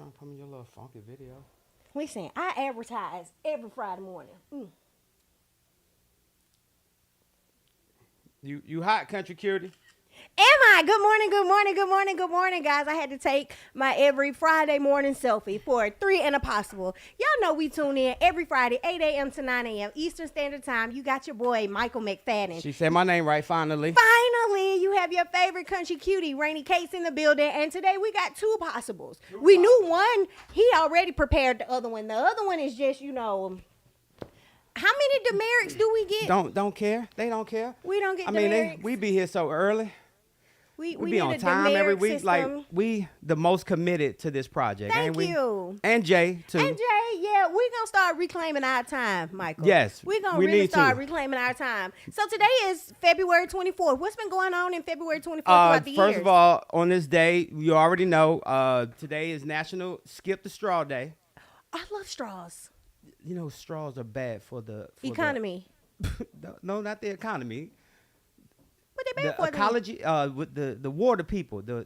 Don't put me your little funky video. Listen, I advertise every Friday morning. You hot, country cutie? Am I? Good morning, good morning, good morning, good morning, guys. I had to take my every Friday morning selfie for 3 and a possible. Y'all know we tune in every Friday, 8 a.m. to 9 a.m. Eastern Standard Time. You got your boy, Michael McFadden. She said my name right, finally. Finally, you have your favorite country cutie, Rainy Case, in the building. And today we got 2 possibles. We knew one. He already prepared the other one. The other one is just, how many demerits do we get? Don't care. They don't care. We don't get I mean, demerits. we be here so early. We be need on a time demerit every week. system. Like, we the most committed to this project, Thank ain't we? you. And Jay, too. And Jay, yeah, we're going to start reclaiming our time, Michael. Yes, We're going to we really need start to. reclaiming our time. So today is February 24th. What's been going on in February 24th throughout the First years? of all, on this day, you already know, today is National Skip the Straw Day. I love straws. You know, straws are bad for the Economy. No, not the economy. What they The bad for? ecology, with the water people, the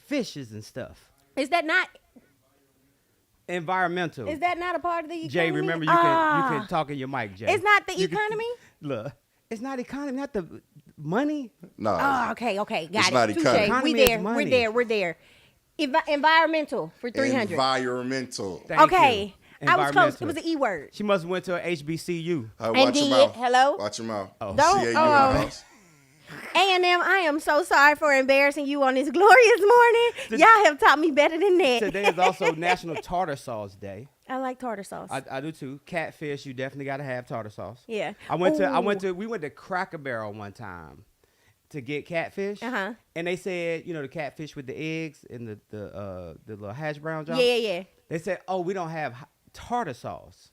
fishes and stuff. Is that not Environmental. a part of the economy? Jay, remember you can talk in your mic, Jay. It's not the You can- economy? Look, it's not economy, not the money. No. Oh, okay, got It's it. not Touche. economy. Economy We is there. money. We're there. Environmental for 300. Environmental. Thank Okay. you. I was close. It Environmental. was an E word. She must have went to a HBCU. Watch your did. mouth. Hello? Watch your mouth. Oh. Don't- CAU in the house. A&M, I am so sorry for embarrassing you on this glorious morning. Y'all have taught me better than that. Today is also National Tartar Sauce Day. I like tartar sauce. I do too. Catfish, you definitely got to have tartar sauce. Yeah. We went to Cracker Barrel one time to get catfish. Uh-huh. And they said, the catfish with the eggs and the little hash brown jar. Yeah. They said, "Oh, we don't have tartar sauce."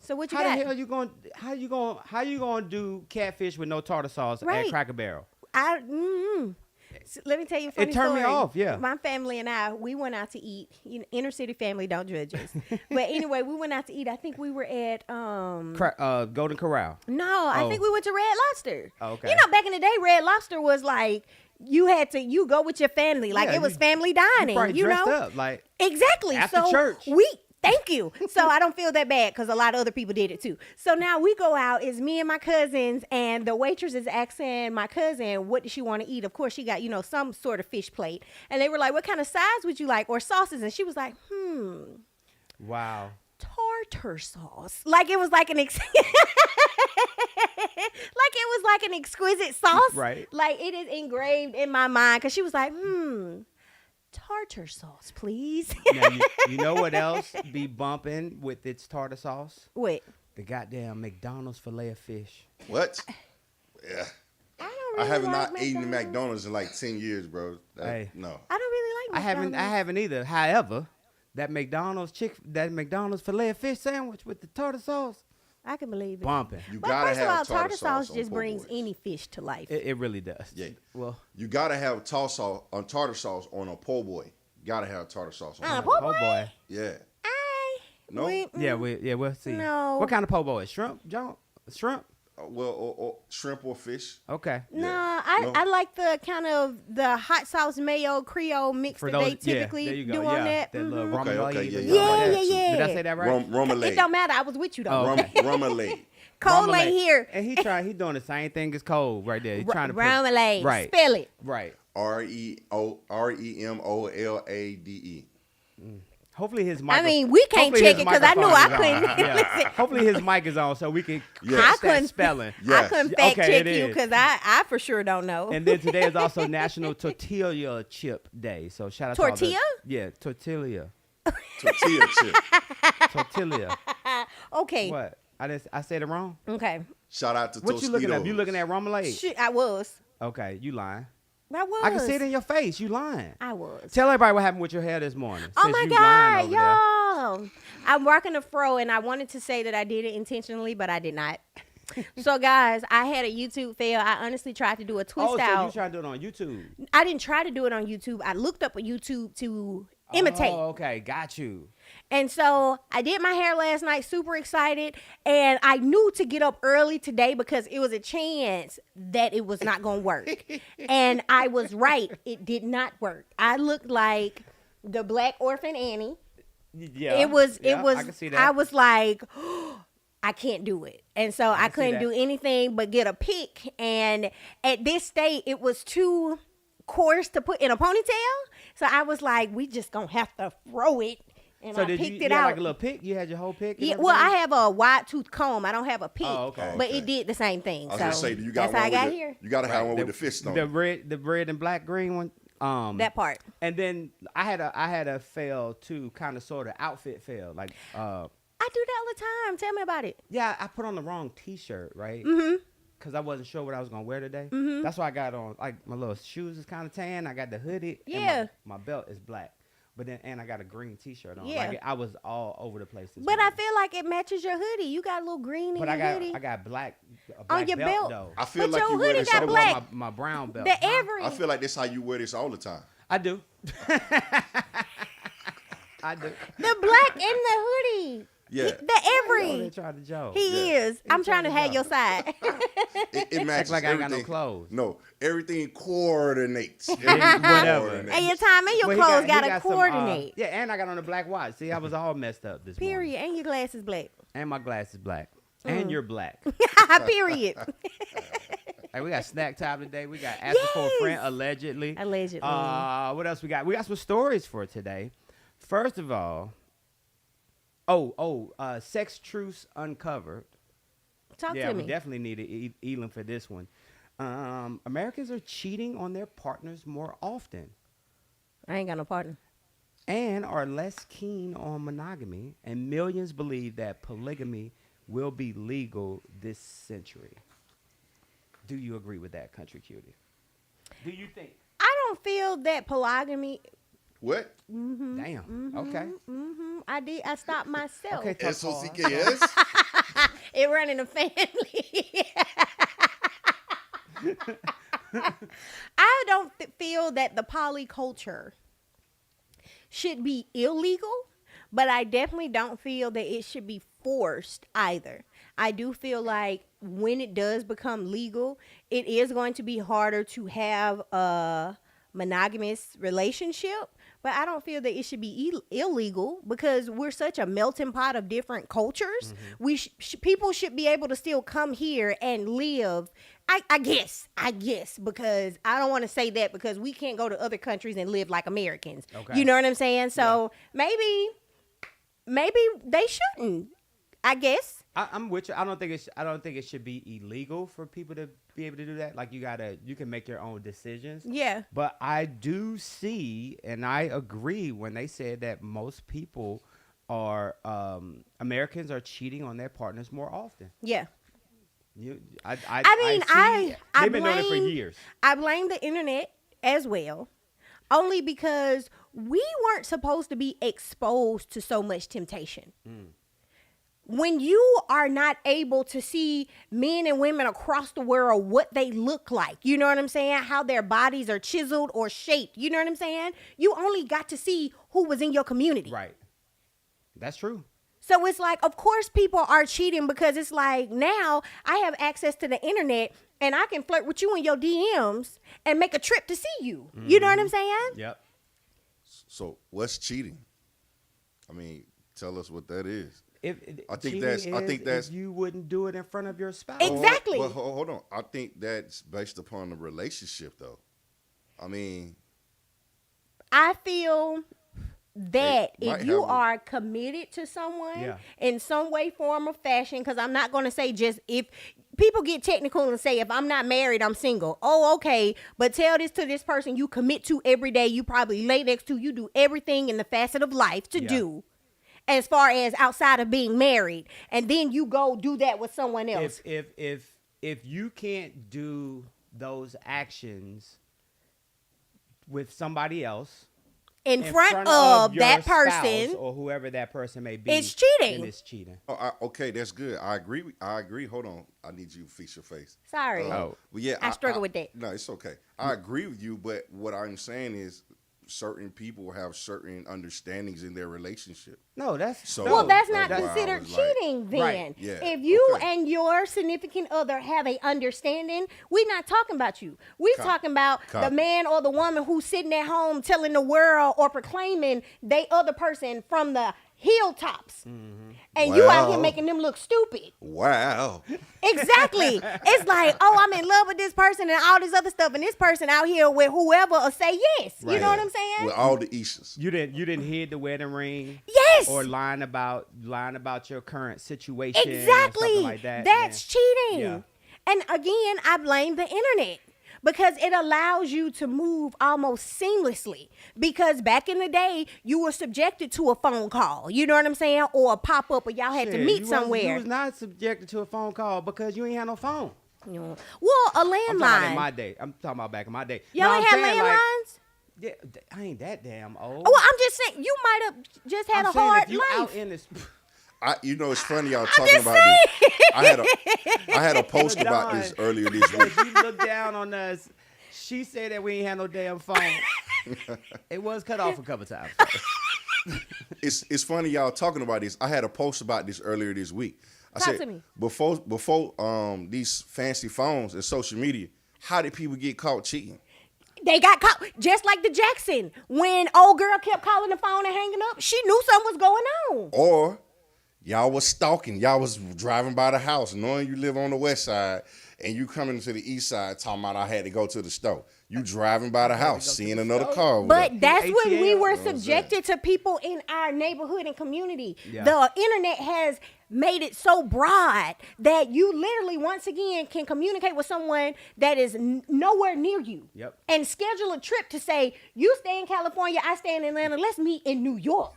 So what you How got? the hell how you going to do catfish with no tartar sauce Right. at Cracker Barrel? So let me tell you a funny It turned me story. off, yeah. My family and I, we went out to eat. Inner city family, don't judge us. But anyway, we went out to eat. I think we were at Golden Corral. No, I think we went to Red Lobster. Oh, okay. Back in the day, Red Lobster was like you go with your family, like Yeah, it was you- family You dining. probably You dressed know, up like exactly. After so church. Thank you. So I don't feel that bad because a lot of other people did it too. So now we go out. It's me and my cousins, and the waitress is asking my cousin, what does she want to eat? Of course, she got, some sort of fish plate. And they were like, what kind of size would you like? Or sauces? And she was like, wow. tartar sauce. Like it was like an like an exquisite sauce. Right. Like it is engraved in my mind because she was like, tartar sauce, please. Now, you know what else be bumping with its tartar sauce? What? The goddamn McDonald's filet of fish. What? Yeah. I don't I really have like not eaten at McDonald's in like 10 years, bro. Hey. No. I don't really like McDonald's. I haven't either. However, that McDonald's filet of fish sandwich with the tartar sauce, I can believe it. bumping. You But gotta first of have all, tartar sauce on just po' brings boys. any fish to life. It really does. Yeah. Well, You gotta have tartar sauce on a po' boy. Gotta have tartar sauce on On a it. po' oh boy. Yeah. No? We'll see. No. What kind of po' boy? Shrimp, John? Shrimp? Or shrimp or fish. Okay. No, Yeah. I like the kind of the hot sauce mayo Creole mix For that those, they typically there you go. do on yeah, that. that little Mhm. Okay, Romulan okay, either. Yeah. Did I say that right? Romalade. It don't matter. I was with you though. Oh, okay. Romalade. Cole Romulan. ain't here. And he doing the same thing as Cole right there. He's trying to put, Romulan. right. Spell it. Right. REMOLADE. Hopefully his mic. I mean, we can't hopefully check his it because I knew microphone I is on. couldn't. Yeah. Listen, Hopefully his mic is on so we can Yes. catch I couldn't that spelling. I Yes. couldn't fact Okay, check it you is. because I for sure don't know. And then today is also National Tortilla Chip Day. So shout out to all Tortilla? tortilla. Tortilla chip. Tortilla. Okay. What? I said it wrong? Okay. Shout out to What you looking at? You looking at Romulan? Shit, I was. Okay, you lying. I was. I can see it in your face. You lying. I was. Tell everybody what happened with your hair this morning. Oh since my you lying over there. God, y'all. I'm rocking a fro and I wanted to say that I did it intentionally, but I did not. So guys, I had a YouTube fail. I honestly tried to do a twist Oh, so out. you trying to do it on YouTube? I didn't try to do it on YouTube. I looked up a YouTube to imitate. Oh, okay, got you. And so I did my hair last night, super excited. And I knew to get up early today because it was a chance that it was not going to work. And I was right. It did not work. I looked like the Black Orphan Annie. Yeah, it was yeah, it was I can see that. I was like I can't do it. And so I can see couldn't that. do anything but get a pick. And at this state, it was too coarse to put in a ponytail. So I was like, we just gonna have to throw it. And So I did picked you it had out. like a little pick? You had your whole pick? and Yeah, well, I everything? have a wide tooth comb. I don't have a pick. Oh, okay. But Okay. it did the same thing. I was so gonna say, you got that's how I one got with here. you got to have one the, with the fist on. the it. red and black green one. That part. And then I had a fail too, kind of sort of outfit fail. Like I do that all the time. Tell me about it. yeah, I put on the wrong T-shirt, right? Mm-hmm. Cause I wasn't sure what I was gonna wear today. Mm-hmm. That's why I got on like my little shoes is kind of tan. I got the hoodie. Yeah. And my belt is black, but then and I got a green T-shirt on. Yeah. Like I was all over the place. This But I morning. feel like it matches your hoodie. You got a little green in But your hoodie. I got black a On black your belt? though. I feel But like your you wear hoodie this got all the black. time. My brown belt. The every. I feel like this how you wear this all the time. I do. I do. The black in the hoodie. Yeah. The Oh, every. they tried to joke. He Yeah. is. I'm trying to tried to have your side. It matches like I ain't got no everything. clothes. No, everything coordinates. Whatever. And your time and your Well, he clothes he gotta some, coordinate. yeah, and I got on a black watch. See, I was all messed up this morning. Period. And your glasses black. And my glasses black. And you're black. Period. Hey, we got snack time today. We got asking for a friend, Yes. allegedly. Allegedly. What else we got? We got some stories for today. First of all, sex truths uncovered. Talk Yeah, to we me. definitely needed Elon for this one. Americans are cheating on their partners more often I ain't got no partner. and are less keen on monogamy, and millions believe that polygamy will be legal this century. Do you agree with that, Country Cutie? Do you think? I don't feel that polygamy. What? Damn. Okay. I stopped myself. Okay. Tough SOCKS? It run in the family. I don't feel that the polyculture should be illegal, but I definitely don't feel that it should be forced either. I do feel like when it does become legal, it is going to be harder to have a monogamous relationship, but I don't feel that it should be illegal because we're such a melting pot of different cultures. We people should be able to still come here and live. I guess because I don't want to say that because we can't go to other countries and live like Americans. Okay. You know what I'm saying? So maybe they shouldn't. I guess. I'm with you. I don't think it should be illegal for people to be able to do that. Like you can make your own decisions. Yeah. But I do see, and I agree when they said that most people Americans are cheating on their partners more often. Yeah. I they've been doing it for years. I blame the internet as well, only because we weren't supposed to be exposed to so much temptation. When you are not able to see men and women across the world, what they look like, you know what I'm saying? How their bodies are chiseled or shaped, you know what I'm saying? You only got to see who was in your community. Right. That's true. So it's like, of course, people are cheating because it's like now I have access to the internet and I can flirt with you in your DMs and make a trip to see you. You know what I'm saying? Yep. So what's cheating? I mean, tell us what that is. I think think that's- if you wouldn't do it in front of your spouse. Exactly. Well, hold on. I think that's based upon the relationship, though. I mean, I feel that It might if you have- are committed to someone Yeah. in some way, form, or fashion, because I'm not going to say just if people get technical and say, if I'm not married, I'm single. Oh, okay. But tell this to this person you commit to every day, you probably lay next to, you do everything in the facet of life to Yeah. do as far as outside of being married. And then you go do that with someone else. If you can't do those actions with somebody else in front of your that spouse person, or whoever that person may be, it's cheating. then it's cheating. okay, that's good. I agree. Hold on. I need you to fix your face. sorry. Oh. But yeah, I struggle with that. No, it's okay. I agree with you, but what I'm saying is certain people have certain understandings in their relationship. No, that's So- no, Well, that's not that's why I considered was like- cheating then. Right. Yeah, If you okay. and your significant other have a understanding, we're not talking about you. We're talking about the Copy. man or the woman who's sitting at home telling the world or proclaiming they other person from the hilltops. And you out here Well. making them look stupid. Wow. Exactly. It's like, oh, I'm in love with this person and all this other stuff, and this person out here with whoever will say yes. You Right. know what I'm saying? With all the Ishas. you didn't hid the wedding ring. Yes. Or lying about your current situation. Or Exactly. something like that. That's cheating. Yeah. And again, I blame the internet because it allows you to move almost seamlessly. Because back in the day, you were subjected to a phone call. You know what I'm saying? Or a pop up, or y'all had to Shit, meet you somewhere. was not subjected to a phone call because you ain't had no phone. You know. Well, a I'm talking about in my landline. day. I'm talking about back in my day. Y'all No, ain't I'm had saying, like, landlines? yeah, I ain't that damn old. Well, I'm just saying, you might have just had I'm a saying hard if you life. out in this. It's funny y'all talking just about this. I had a post about this Don, earlier this week. If you look down on us, she said that we ain't had no damn phone. It was cut off a couple times. It's funny y'all talking about this. I had a post about this earlier this week. I Talk said to me. before these fancy phones and social media, how did people get caught cheating? They got caught, just like the Jackson. When old girl kept calling the phone and hanging up, she knew something was going on. Or y'all was stalking. Y'all was driving by the house, knowing you live on the west side, and you coming to the east side talking about I had to go to the store. You driving by the house, seeing another car. over But there. that's when we ATL, were you know what I'm subjected to people in our neighborhood and community. Yeah. The internet has made it so broad that you literally, once again, can communicate with someone that is nowhere near you. Yep. And schedule a trip to say, you stay in California, I stay in Atlanta, let's meet in New York.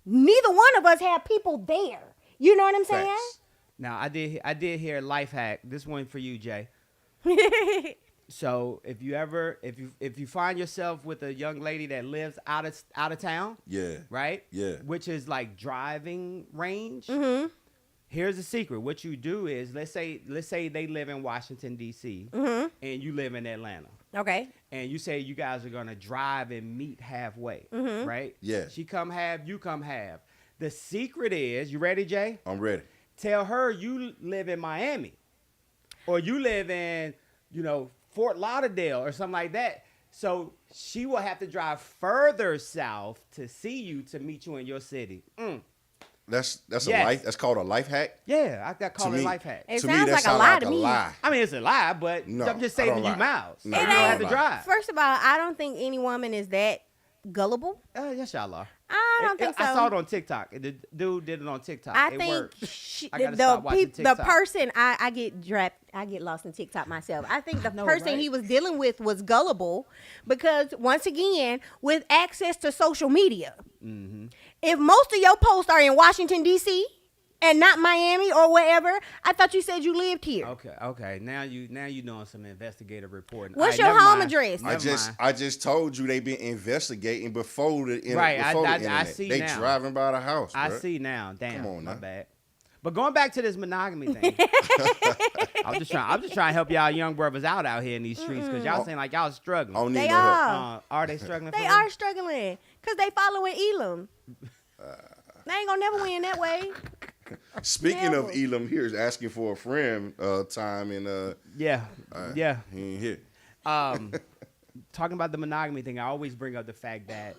Neither one of us have people there. You know what I'm saying? Facts. Now I did hear a life hack. This one for you, Jay. So if you find yourself with a young lady that lives out of town, Yeah. right? Yeah. Which is like driving range. Mm-hmm. Here's the secret. What you do is let's say they live in Washington D.C. Mm-hmm. and you live in Atlanta. Okay. And you say you guys are gonna drive and meet halfway, Mm-hmm. right? Yeah. She come half, you come half. The secret is, you ready, Jay? I'm ready. Tell her you live in Miami, or you live in, Fort Lauderdale or something like that. So she will have to drive further south to see you, to meet you in your city. That's Yes. a life. That's called a life hack. Yeah, I got called To a me- life hack. It to sounds me, that like a sound lie like to a me. lie. I mean, it's a lie, but No, I'm just I saving don't you lie. miles. No, you I don't don't have to lie. drive. First of all, I don't think any woman is that gullible. Yes, y'all are. I don't think so. I saw it on TikTok. The dude did it on TikTok. I It think worked. she, I the, gotta stop watching the TikTok. person I get lost in TikTok myself. I think the know, person right? he was dealing with was gullible because once again, with access to social media, Mm-hmm. if most of your posts are in Washington D.C. and not Miami or wherever, I thought you said you lived here. Okay. Now you doing some investigative reporting. What's All right, your never home mind. address? Never I just told you they've been investigating before the internet. Right, Before the I internet. see they now. driving by the house. I bruh. see now. Damn, Come on my now. bad. But going back to this monogamy thing, I'm just trying to help y'all young brothers out here in these streets because y'all seem like y'all struggling. I don't need They no help. are. Are they struggling? They for real? are struggling because they following Elam. They ain't gonna never win that way. Speaking of Never. Elam, here is asking for a friend time and Yeah, yeah. he ain't here. Talking about the monogamy thing, I always bring up the fact that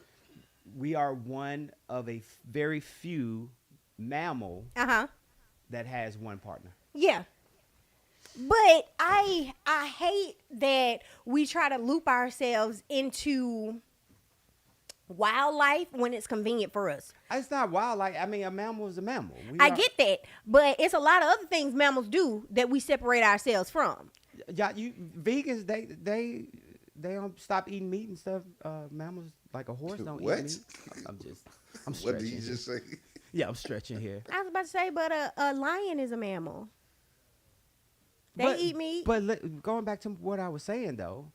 we are one of a very few mammal that has one partner. Yeah. But I hate that we try to loop ourselves into wildlife when it's convenient for us. It's not wild. Like, I mean, a mammal is a mammal. I get that, but it's a lot of other things mammals do that we separate ourselves from. Yeah, you vegans they don't stop eating meat and stuff. Mammals like a horse don't What? eat meat. I'm What stretching. did you just say? Yeah, I'm stretching here. I was about to say, but a lion is a mammal. They eat meat. But going back to what I was saying though,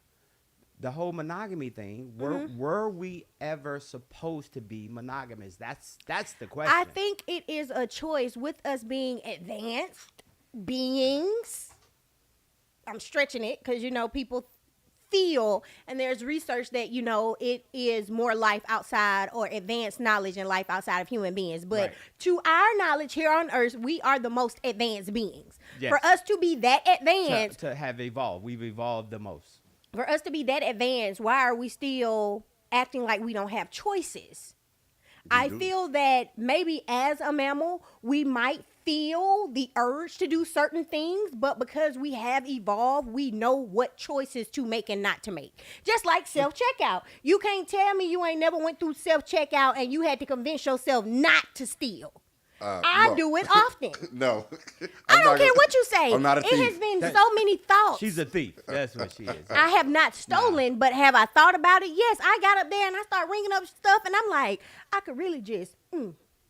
the whole monogamy thing. Were we ever supposed to be monogamous? That's the question. I think it is a choice with us being advanced beings. I'm stretching it because people feel, and there's research that, you know, it is more life outside or advanced knowledge in life outside of human beings. But Right. to our knowledge here on earth, we are the most advanced beings. Yes. For us to be that advanced, To have evolved, we've evolved the most. for us to be that advanced, why are we still acting like we don't have choices? I do. feel that maybe as a mammal, we might feel the urge to do certain things, but because we have evolved, we know what choices to make and not to make. Just like self-checkout. You can't tell me you ain't never went through self-checkout and you had to convince yourself not to steal. I no. do it often. No. I don't care what you say. I'm not a It thief. has been That- so many thoughts. She's a thief. That's what she is. I have not stolen, but have I thought about it? Yes, I got up there and I start ringing up stuff, and I'm like, I could really just.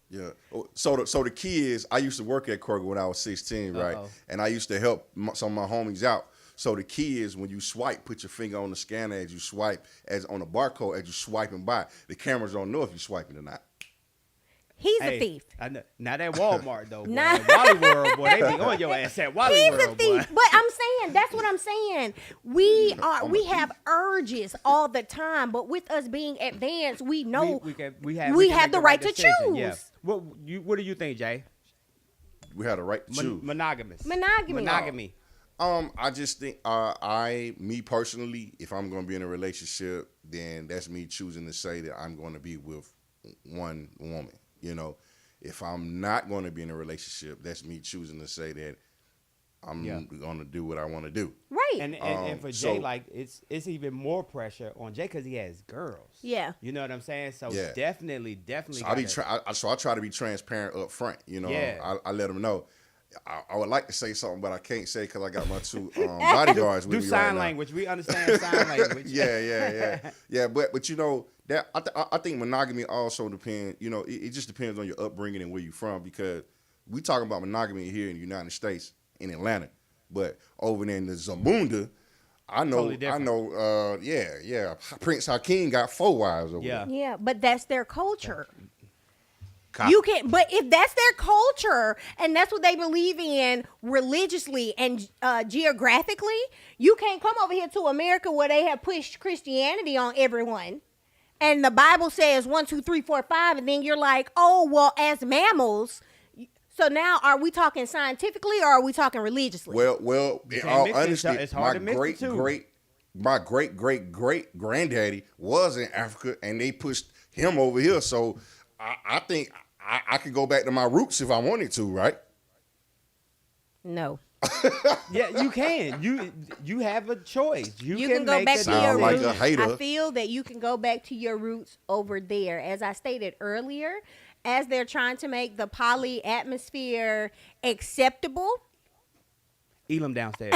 Yeah. So the key is, I used to work at Kroger when I was 16, right? Uh-oh. And I used to help some of my homies out. So the key is, when you swipe, put your finger on the scanner as you swipe, as on the barcode as you swiping by. The cameras don't know if you're swiping or not. He's Hey, a thief. I know. Not at Walmart though. Boy. Nah. At Wally World, boy, they be on your ass at Wally He's World, a thief. boy. But I'm saying, that's what I'm saying. We have urges all the time, but with us being advanced, we know we can we make have the right to decision, choose. Yeah. What do you think, Jay? We had a right to choose. Monogamous. Monogamy. I just think, me personally, if I'm going to be in a relationship, then that's me choosing to say that I'm going to be with one woman. You know, if I'm not going to be in a relationship, that's me choosing to say that I'm going to do what I want to do. Right. And for Jay, so- like it's even more pressure on Jay because he has girls. Yeah. You know what I'm saying? So Yeah. definitely. So I try to be transparent up front. You know, Yeah. I let them know. I would like to say something, but I can't say because I got my two bodyguards with do me right sign now. language. We understand sign language. yeah. But you know that I think monogamy also depends. You know, it just depends on your upbringing and where you're from, because we talking about monogamy here in the United States in Atlanta, but over there in the Zamunda, I know, Totally different. Prince Hakeem got 4 wives over Yeah. there. Yeah, but that's their culture. Cop- You can't. But if that's their culture and that's what they believe in religiously and geographically, you can't come over here to America where they have pushed Christianity on everyone, and the Bible says 1, 2, 3, 4, 5, and then you're like, oh well, as mammals. So now, are we talking scientifically or are we talking religiously? Well, in can't all mix it. honesty, It's hard to mix the two. my great granddaddy was in Africa, and they pushed him over here. So I think I could go back to my roots if I wanted to, right? No. Yeah, you can. You have a choice. You can go make back a to your Sound like roots. a hater. I feel that you can go back to your roots over there. As I stated earlier, as they're trying to make the poly atmosphere acceptable. Elam downstairs.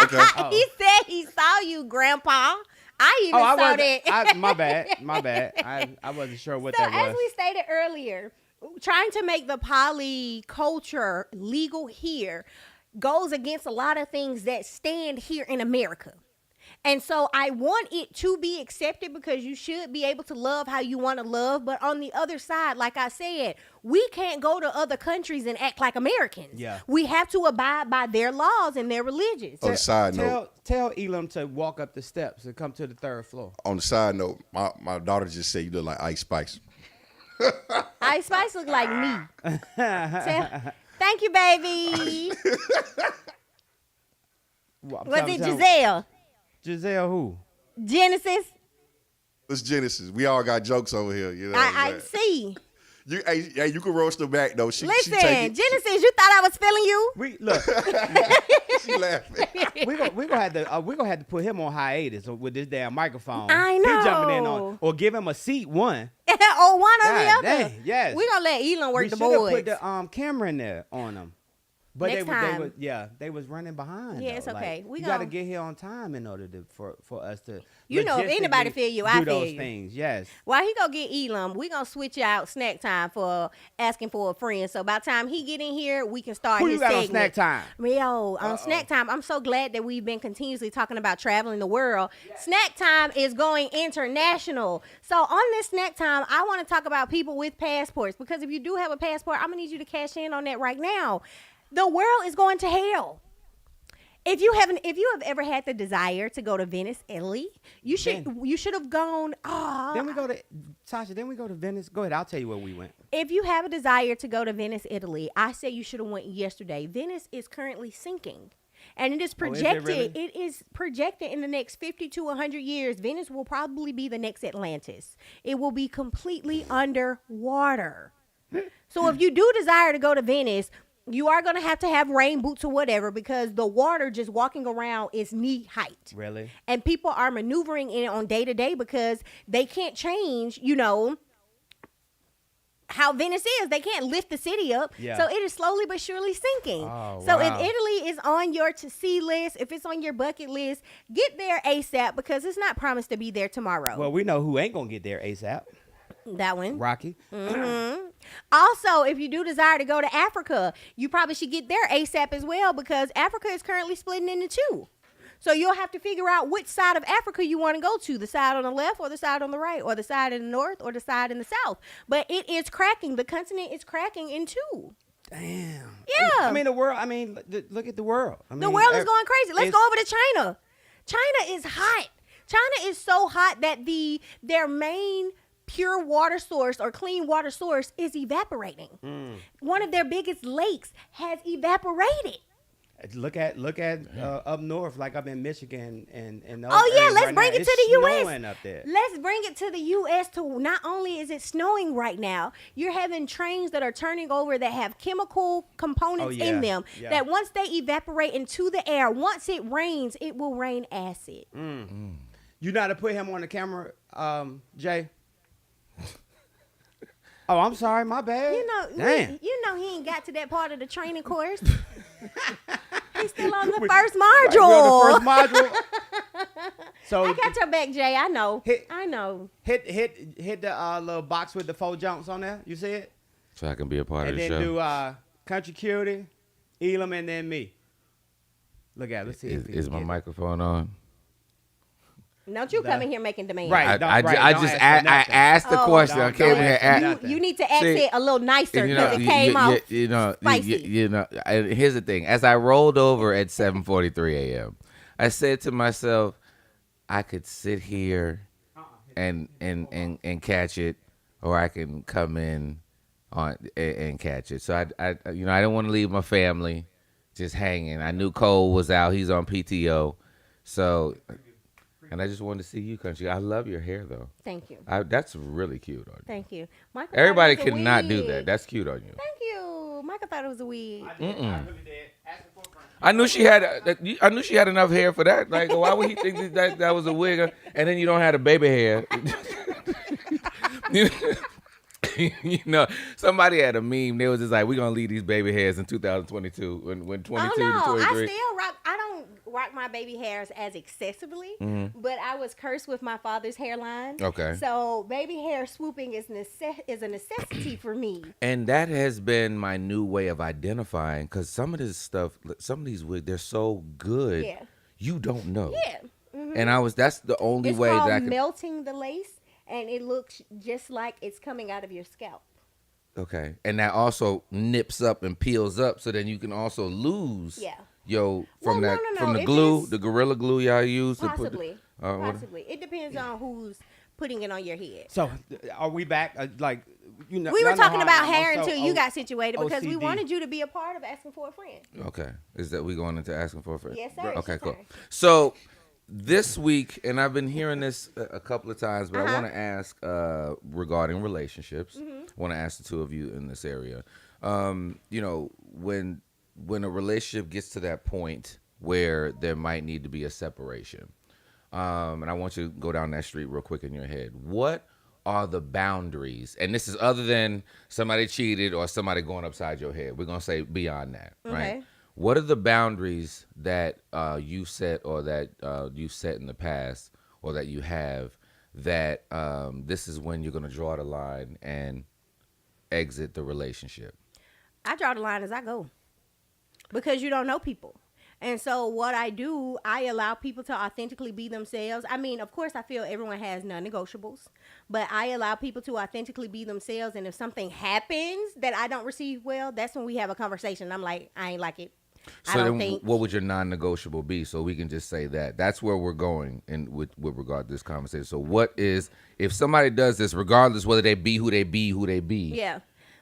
Okay. He said he saw you, Grandpa. I even I saw wasn't. that. My bad. I wasn't sure what So that was. as we stated earlier, trying to make the poly culture legal here goes against a lot of things that stand here in America. And so I want it to be accepted because you should be able to love how you want to love. But on the other side, like I said, we can't go to other countries and act like Americans. Yeah. We have to abide by their laws and their religions. On the side note, Tell Elam to walk up the steps and come to the 3rd floor. my daughter just said you look like Ice Spice. Ice Spice look like me. Thank you, baby. Was it Giselle? Giselle who? Genesis? It's Genesis. We all got jokes over here. You know. I see. You can roast her back though. She Listen, take it. Genesis, you thought I was feeling you? We look. She laughing. we gonna have to put him on hiatus with this damn microphone. I He jumping in know. on, or give him a seat one. Or one or the God other. dang, yes. We're going to let Elon work We the should have boys. put the camera in there on him. But Next time. they was running behind. Yeah, though. it's okay. Like, We you got to gon- get here on time in order for us to. You know, if anybody logistically feel you, do I feel those you. things. Yes. While he go get Elam, we going to switch out snack time for asking for a friend. So by the time he get in here, we can start Who his you got on segment. snack time? Yo, on snack time, I'm so glad that we've been continuously talking about traveling the world. Snack time is going international. So on this snack time, I want to talk about people with passports, because if you do have a passport, I'm gonna need you to cash in on that right now. The world is going to hell. If you have ever had the desire to go to Venice, Italy, you should have gone. Then we go to Tasha. Then we go to Venice. Go ahead. I'll tell you where we went. If you have a desire to go to Venice, Italy, I say you should have went yesterday. Venice is currently sinking. And it is projected. really? It is projected in the next 50 to 100 years. Venice will probably be the next Atlantis. It will be completely underwater. So if you do desire to go to Venice, you are going to have rain boots or whatever, because the water just walking around is knee height. Really? And people are maneuvering in it on day to day because they can't change, how Venice is. They can't lift the city up. Yeah. So it is slowly but surely sinking. Oh, so wow. if Italy is on your to-see list, if it's on your bucket list, get there ASAP, because it's not promised to be there tomorrow. Well, we know who ain't gonna get there ASAP. That one. Rocky. Also, if you do desire to go to Africa, you probably should get there ASAP as well, because Africa is currently splitting into two. So you'll have to figure out which side of Africa you want to go to, the side on the left or the side on the right, or the side in the north or the side in the south. But it is cracking. The continent is cracking in two. Damn. Yeah. I mean, the world. I mean, look at the world. I mean, The world is going crazy. Let's it's- go over to China. China is hot. China is so hot that their main pure water source or clean water source is evaporating. One of their biggest lakes has evaporated. Look at up north, like up in Michigan and. Oh yeah, let's right bring now, it to it's the U.S. snowing up there. Let's bring it to the U.S. to not only is it snowing right now, you're having trains that are turning over that have chemical components in them Yeah. that once they evaporate into the air, once it rains, it will rain acid. You know how to put him on the camera, Jay? Oh, I'm sorry, my bad. Damn. He ain't got to that part of the training course. He's still on the We- first Right, module. we're on the first module. So I got your back, Jay. I know. Hit- I know. hit the little box with the 4 jumps on there. You see it? So I can be a part And of the then show. do Country Cutie, Elam, and then me. Look at it. Let's see. Is, if he is can my get it. microphone on? Don't you come in here making demands. Right. I don't just ask for I nothing. asked the Oh, question. don't- I came don't here. ask for At, nothing. You need to act See, it a little nicer and because it came out spicy. you know. And here's the thing: as I rolled over at 7:43 a.m., I said to myself, I could sit here and catch it, or I can come in on and catch it. So I didn't want to leave my family just hanging. I knew Cole was out; he's on PTO, so. And I just wanted to see you, Country. I love your hair, though. Thank you. That's really cute on you. Thank you. Michael Everybody thought it was a cannot do wig. that. That's cute on you. Thank you. Michael thought it was a wig. I really did. Ask him for a friend. I knew she had enough hair for that. Like, why would he think that was a wig? And then you don't have the baby hair. You know, somebody had a meme. They was just like, "We're gonna leave these baby hairs in 2022 when 22 Oh to no, 23." I don't rock my baby hairs as excessively, but I was cursed with my father's hairline. Okay. So baby hair swooping is a necessity for me. And that has been my new way of identifying, because some of this stuff, some of these wigs, they're so good, Yeah. you don't know. Yeah. And that's the only It's way called that I could. melting the lace, and it looks just like it's coming out of your scalp. Okay, and that also nips up and peels up, so then you can also lose. Yeah. From Well, that no. from the If glue, it's- the Gorilla Glue y'all use to put. Possibly. What? Possibly. It depends on who's putting it on your head. So, are we back? Like, We y'all were know talking how about I'm hair also until you got situated because we OCD. wanted you to be a part of asking for a friend. Okay, is that we going into asking for a friend? Yes, sir. It's Okay, your cool. turn. So this week, and I've been hearing this a couple of times, but I Uh-huh. want to ask regarding relationships. Mm-hmm. I want to ask the two of you in this area. When a relationship gets to that point where there might need to be a separation, and I want you to go down that street real quick in your head. What are the boundaries? And this is other than somebody cheated or somebody going upside your head. We're gonna say beyond that, right? Okay. What are the boundaries that you set or that you set in the past or that you have that this is when you're going to draw the line and exit the relationship? I draw the line as I go because you don't know people. And so what I do, I allow people to authentically be themselves. I mean, of course, I feel everyone has non-negotiables, but I allow people to authentically be themselves. And if something happens that I don't receive well, that's when we have a conversation. I'm like, I ain't like it. So I don't then, think. what would your non-negotiable be? So we can just say that. That's where we're going in with regard to this conversation. So what is, if somebody does this, regardless whether they be who they be, Yeah.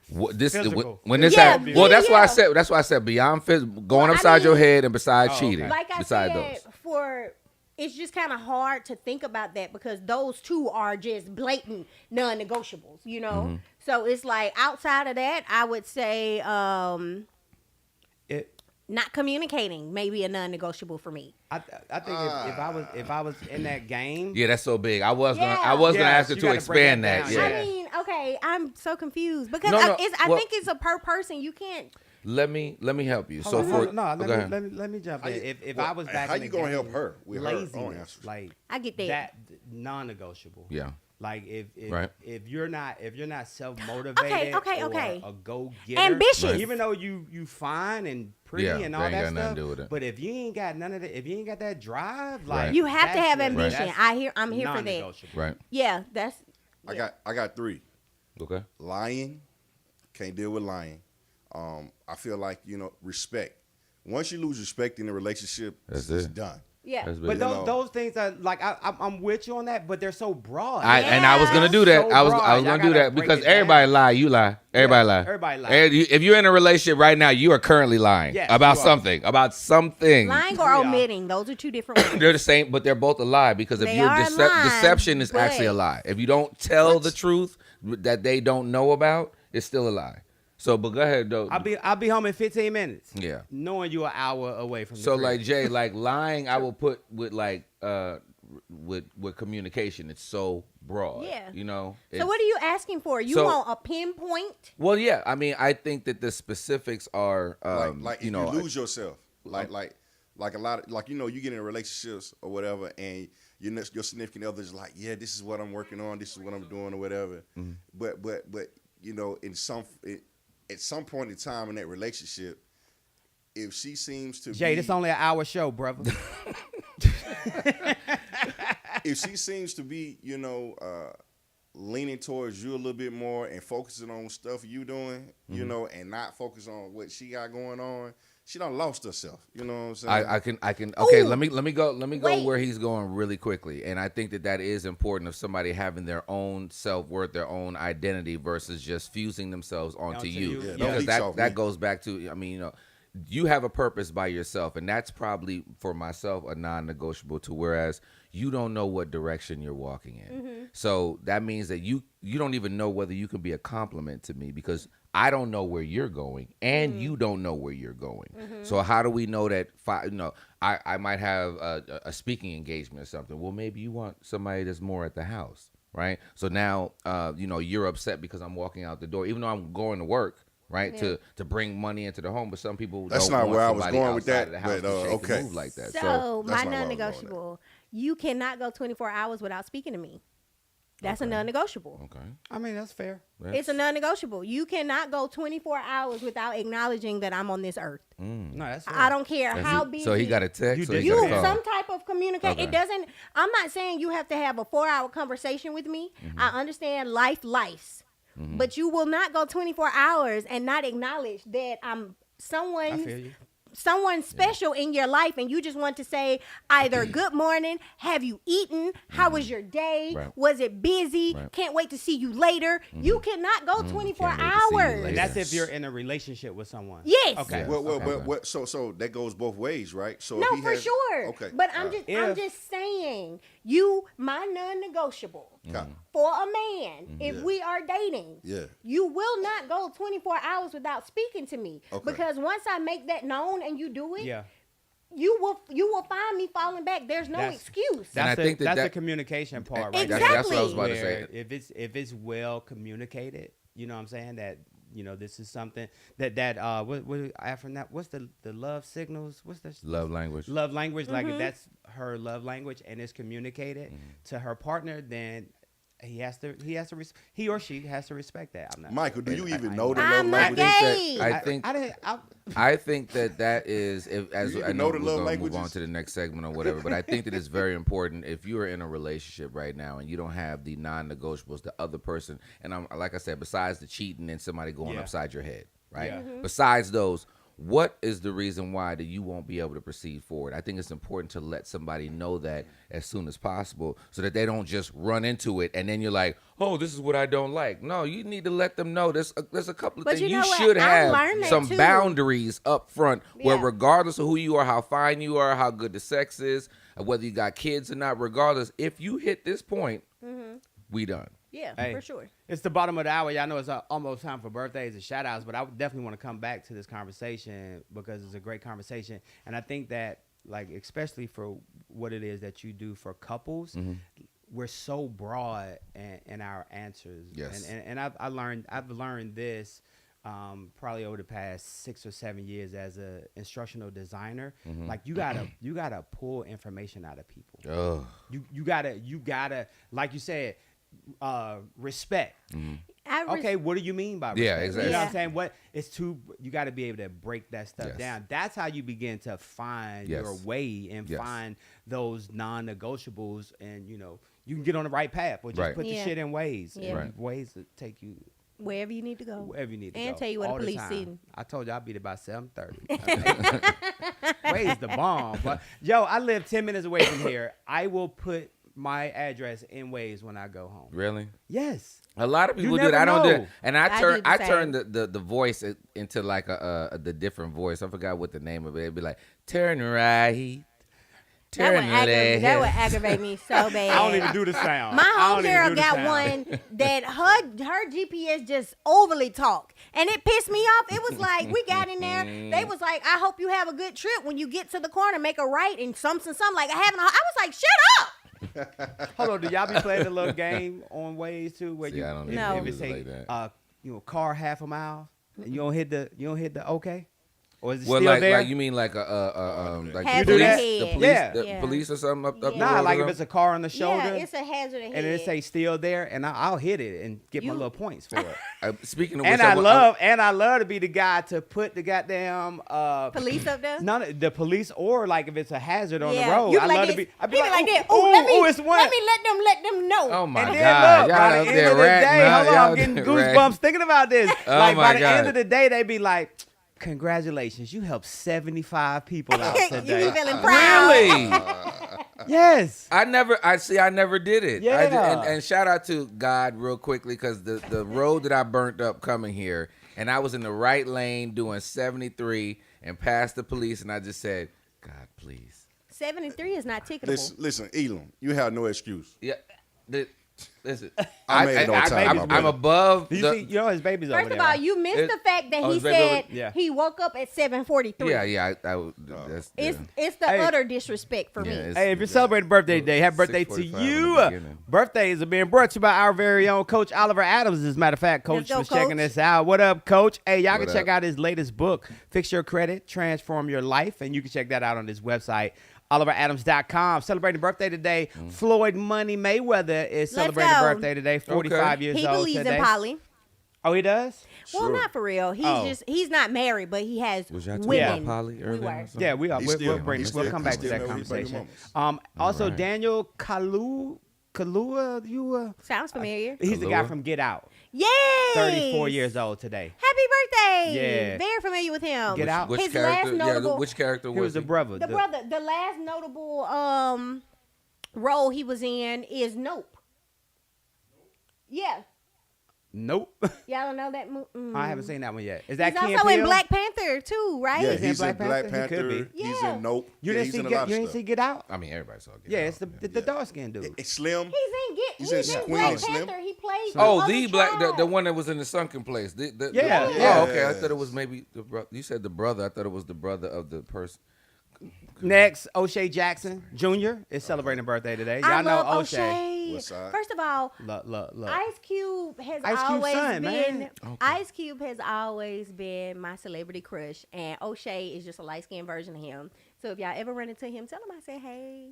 What, this Physical. when this Yeah, happens, well, that's why I yeah. said beyond physical, going Well, I upside your mean- head and besides Oh, cheating. okay. Like I beside said, those. it's just kind of hard to think about that because those two are just blatant non-negotiables, you know. Mm-hmm. So it's like outside of that, I would say It, not communicating may be a non-negotiable for me. I think if I was in that game, Yeah, that's so big. I was Yeah. gonna Yes, ask her you to gotta break expand that that. down. Yeah. I mean, okay, I'm so confused because No, no, I well- think it's a per person. You can't. Let me help you. Hold So on, for no, go let ahead. me jump How in. you- If well, I was back how in you the gonna game, help her with her own laziness, answers? like I get that. that non-negotiable. Yeah. Like if Right. if you're not self motivated, okay. a go getter, Ambitious. Right. even though you fine and pretty Yeah, and all they ain't that got nothing stuff, to do with it. but if you ain't got none of that, if you ain't got that drive, Right. like You have to that's have the- ambition. that's I'm here for that. non-negotiable. Right. Yeah, that's. I got 3. Okay. Lying, can't deal with lying. I feel like respect. Once you lose respect in a relationship, That's it's it. done. Yeah. That's But big. those things are like I'm with you on that, but they're so broad. And I was gonna do that. So I was broad. gonna Y'all do gotta that break because it down. everybody lie. You lie. Everybody lie. everybody lie. And if you're in a relationship right now, you are currently lying Yes, about you are. something. About something. Lying or Yeah. omitting, those are two different ones. They're the same, but they're both a lie because if They you're are a lie, deception is actually a but- lie. If you don't tell the truth that they don't know about, it's still a lie. So, but go ahead though. I'll be home in 15 minutes. Yeah. Knowing you an hour away from the So crib. like Jay, like lying, I will put with like with communication. It's so broad. Yeah. You know. So what are you asking for? You So- want a pinpoint? Well, yeah. I mean, I think that the specifics are, Like if you know, you lose yourself, like a lot of you get in relationships or whatever, and your significant other is like, yeah, this is what I'm working on, this is what I'm doing or whatever. Mm-hmm. But at some point in time in that relationship, if she seems to Jay, be, this only an hour show, brother. if she seems to be, leaning towards you a little bit more and focusing on stuff you doing, Mm-hmm. and not focus on what she got going on, she done lost herself. You know what I'm saying? I can. Okay, Ooh. let me go Wait. where he's going really quickly, and I think that is important of somebody having their own self-worth, their own identity versus just fusing themselves onto Onto you. you. Yeah, don't Because leech off me. that goes back to, I mean, you have a purpose by yourself, and that's probably for myself a non-negotiable too. Whereas you don't know what direction you're walking in, so that means that you don't even know whether you can be a compliment to me because I don't know where you're going, and you don't know where you're going. So how do we know that? I might have a speaking engagement or something. Well, maybe you want somebody that's more at the house, right? So now, you're upset because I'm walking out the door, even though I'm going to work. Right, to bring money into the home, but some people That's don't not want where I was somebody going with outside that, of the house but, to shake okay. and move like that. So that's my not where I was going with non-negotiable, you cannot go 24 hours without speaking to me. That's a non-negotiable. Okay, I mean, that's fair. It's a non-negotiable. You cannot go 24 hours without acknowledging that I'm on this earth. No, that's fair. I don't care how busy. So he got a text. You or he did got a You call? some type of communication. Okay. It doesn't. I'm not saying you have to have a 4-hour conversation with me. I understand lives, but you will not go 24 hours and not acknowledge that I'm I feel you. someone special in your life, and you just want to say either good morning, have you eaten, how was your day, Right. was it busy, Right. can't wait to see you later. You cannot go 24 Can't wait to see you hours. later. And that's if you're in a relationship with someone. Yes. Okay. Yeah. Well, Okay. but what? So that goes both ways, right? So No, if he for has, sure. Okay, But all right. I'm just saying, my non-negotiable Okay. for a man, if Yeah. we are dating, Yeah. you will not go 24 hours without speaking to me. Okay. Because once I make that known and you do it, Yeah. you will find me falling back. There's no That's- excuse. And I That's think that's the that- communication part, right? Exactly. That's what I was about to Where say. if it's well communicated, you know what I'm saying, that this is something that what's the love signals, what's the Love language. love language, like if that's her love language and it's communicated to her partner, then he or she has to respect that. I'm not Michael, do you even know I- the I'm love not language? gay. I think that is, as You I even know know the we're love going to move on languages? to the next segment or whatever, but I think that it's very important if you are in a relationship right now and you don't have the non-negotiables, the other person, and I'm like I said, besides the cheating and somebody going Yeah. upside your head, right? Yeah. Mm-hmm. Besides those, what is the reason why that you won't be able to proceed forward? I think it's important to let somebody know that as soon as possible so that they don't just run into it and then you're like, oh, this is what I don't like. No, you need to let them know there's a couple of But things. you You know what? should I have learned that some too. boundaries up front where Yeah. regardless of who you are, how fine you are, how good the sex is, whether you got kids or not, regardless, if you hit this point, we done. Yeah, Hey, for sure. It's the bottom of the hour. Y'all know it's almost time for birthdays and shout outs, but I would definitely want to come back to this conversation because it's a great conversation. And I think that, like, especially for what it is that you do for couples, we're so broad in our answers. Yes. And I've learned this probably over the past 6 or 7 years as a instructional designer. Like you gotta pull information out of people. Oh, You gotta, like you said, respect. Okay, what do you mean by respect? Yeah, exactly. You know what I'm Yeah. saying? You got to be able to break that stuff Yes. down. That's how you begin to find Yes. your way and Yes. find those non-negotiables, and you can get on the right path. Or just Right. put your Yeah. shit in ways. Yeah. Right. Ways to take you Wherever you need to go. wherever you need to And go. tell you where the all police time. sitting. I told you I'll be there by 7:30. Ways the bomb. But yo, I live 10 minutes away from here. I will put my address in Waze when I go home. really? Yes. A lot of people do never that. I don't do know. it. And I do the I same. turn the voice into like the different voice. I forgot what the name of it. It'd be like, turn right. That would, Turn that would left. aggravate me so bad. I don't even do the sound. My I don't even homegirl do the got sound. one that her GPS just overly talk, and it pissed me off. It was like we got in there. They was like, "I hope you have a good trip. When you get to the corner, make a right and something. Like I was like, "Shut up." Hold on, do y'all be playing the little game on Waze too, where See, you I don't if, No. if it use it say like that. car half a mile, and you don't hit the okay, or is it Well, still like there? you mean like like Hazard the police, ahead. the police, Yeah. the Yeah. police or something up the Nah, road like or if it's a car on the shoulder, Yeah, it's a hazard ahead. and it say still there, and I'll hit it and get my You- little points for it. speaking of And which, I love to be the guy to put the goddamn police up there. none of the police, or like if it's a hazard on the Yeah. road. You I like love to this. be. I'd be He be like, that. ooh, Oh, let me it's one. let them know. Oh my And then God, look, y'all by the up end there of the ratting day, out, hold on, y'all I'm getting there goosebumps ratting. thinking about this. Oh Like my by the God. end of the day, they be like, "Congratulations, you helped 75 people out You today." be feeling proud. Really? Yes. I never did it. Yeah. And shout out to God real quickly because the road that I burnt up coming here, and I was in the right lane doing 73 and passed the police, and I just said, God, please. 73 is not ticketable. Listen, Elam, you have no excuse. Yeah. Listen, I made it on time, my I'm brother. above. You the- see, his baby's over First there. of all, right? you missed It- the fact that oh, he his baby over- said yeah. he woke up at 7:43. yeah. That's It's the Hey. utter disrespect for Yeah, me. it's- Hey, if you're celebrating birthday today, happy birthday to 6:45 in you. the beginning. Birthdays are being brought to you by our very own Coach Oliver Adams. As a matter of fact, Coach Let's go, was checking Coach. this out. What up, Coach? Hey, y'all What can check up? out his latest book, Fix Your Credit, Transform Your Life. And you can check that out on his website, OliverAdams.com. Celebrating birthday today. Floyd Money Mayweather is Let's celebrating go. birthday today, 45 years He old believes today. in poly. Oh, he does? Well, Sure. not for real. He's not married, but he has Was y'all talking women. about poly We earlier? were. or something? Yeah, we are. He's We'll, still- we'll, bring, he's we'll still- come back he's to that still married, baby conversation. mamas. Also, right. Daniel Kalua, Sounds familiar. he's the guy Kahlua? from Get Out. Yay! 34 years old today. Happy birthday! Yeah. Very familiar with him. Get out. Which His character? last notable, which character He was the brother. the last notable role he was in is Nope. Yeah, Nope. y'all don't know that movie. I haven't seen that one yet. Is that He's Key also and in Peele? Black Panther too, right? Yeah, He's in he's in Black Black Panther? He could Panther. be. He's Yeah. in Nope. You Yeah, didn't he's see in a Get, lot of you didn't stuff. see Get Out? I mean, everybody saw Get Yeah, Out. it's the dark skinned dude. It's Slim. He's in He's He's in in Queen Black and Slim. Panther. He played. Oh, other the black, the tribe. one that was in the sunken place. Yeah, yeah. Oh, okay. I thought it was maybe the brother. You said the brother. I thought it was the brother of the person. Next, O'Shea Jackson Jr. is celebrating a birthday today. Y'all I know love O'Shea. O'Shea. What's up? First of all, Look. Ice Cube has Ice Cube's always son, been man. Ice Cube has always been my celebrity crush, and O'Shea is just a light skinned version of him. So if y'all ever run into him, tell him I say hey,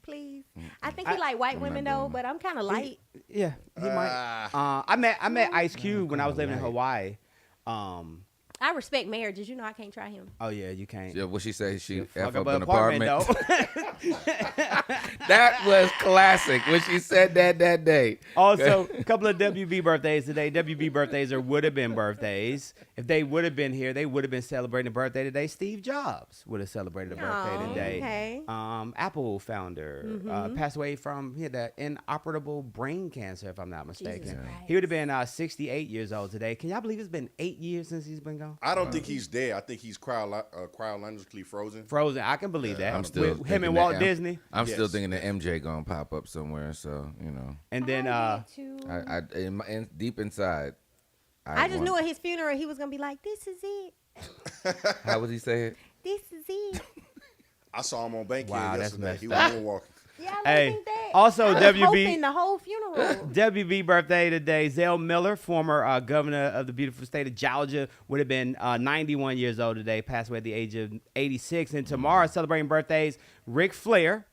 please. I think he like white women though, but I'm kind of light. Yeah, he might. I met Ice Cube when I was living in Hawaii. I I respect marriages. You know I can't try him. Oh yeah, you can't. Yeah, what she say? She Fuck F up an an apartment. though. That was classic when she said that day. Also, a couple of WB birthdays today. WB birthdays or would have been birthdays. If they would have been here, they would have been celebrating a birthday today. Steve Jobs would have celebrated a birthday Oh, today. okay. Apple founder passed away from he had that inoperable brain cancer, if I'm not mistaken. Jesus Christ. He would have been 68 years old today. Can y'all believe it's been 8 years since he's been gone? I don't think he's dead. I think he's cryogenically frozen. Frozen. I can believe that. I'm still With him thinking and that Walt M- Disney. I'm still Yes. thinking that MJ gonna pop up somewhere. So And then I did too. deep inside, I just want- knew at his funeral he was gonna be like, "This is it. How would he say it? This is it." I saw him on Bankhead Wow, that's yesterday. He was messed moonwalking. Yeah, I Hey, think that. also I was WB hoping the whole funeral. WB birthday today. Zell Miller, former governor of the beautiful state of Georgia, would have been 91 years old today. Passed away at the age of 86. And tomorrow, celebrating birthdays, Ric Flair,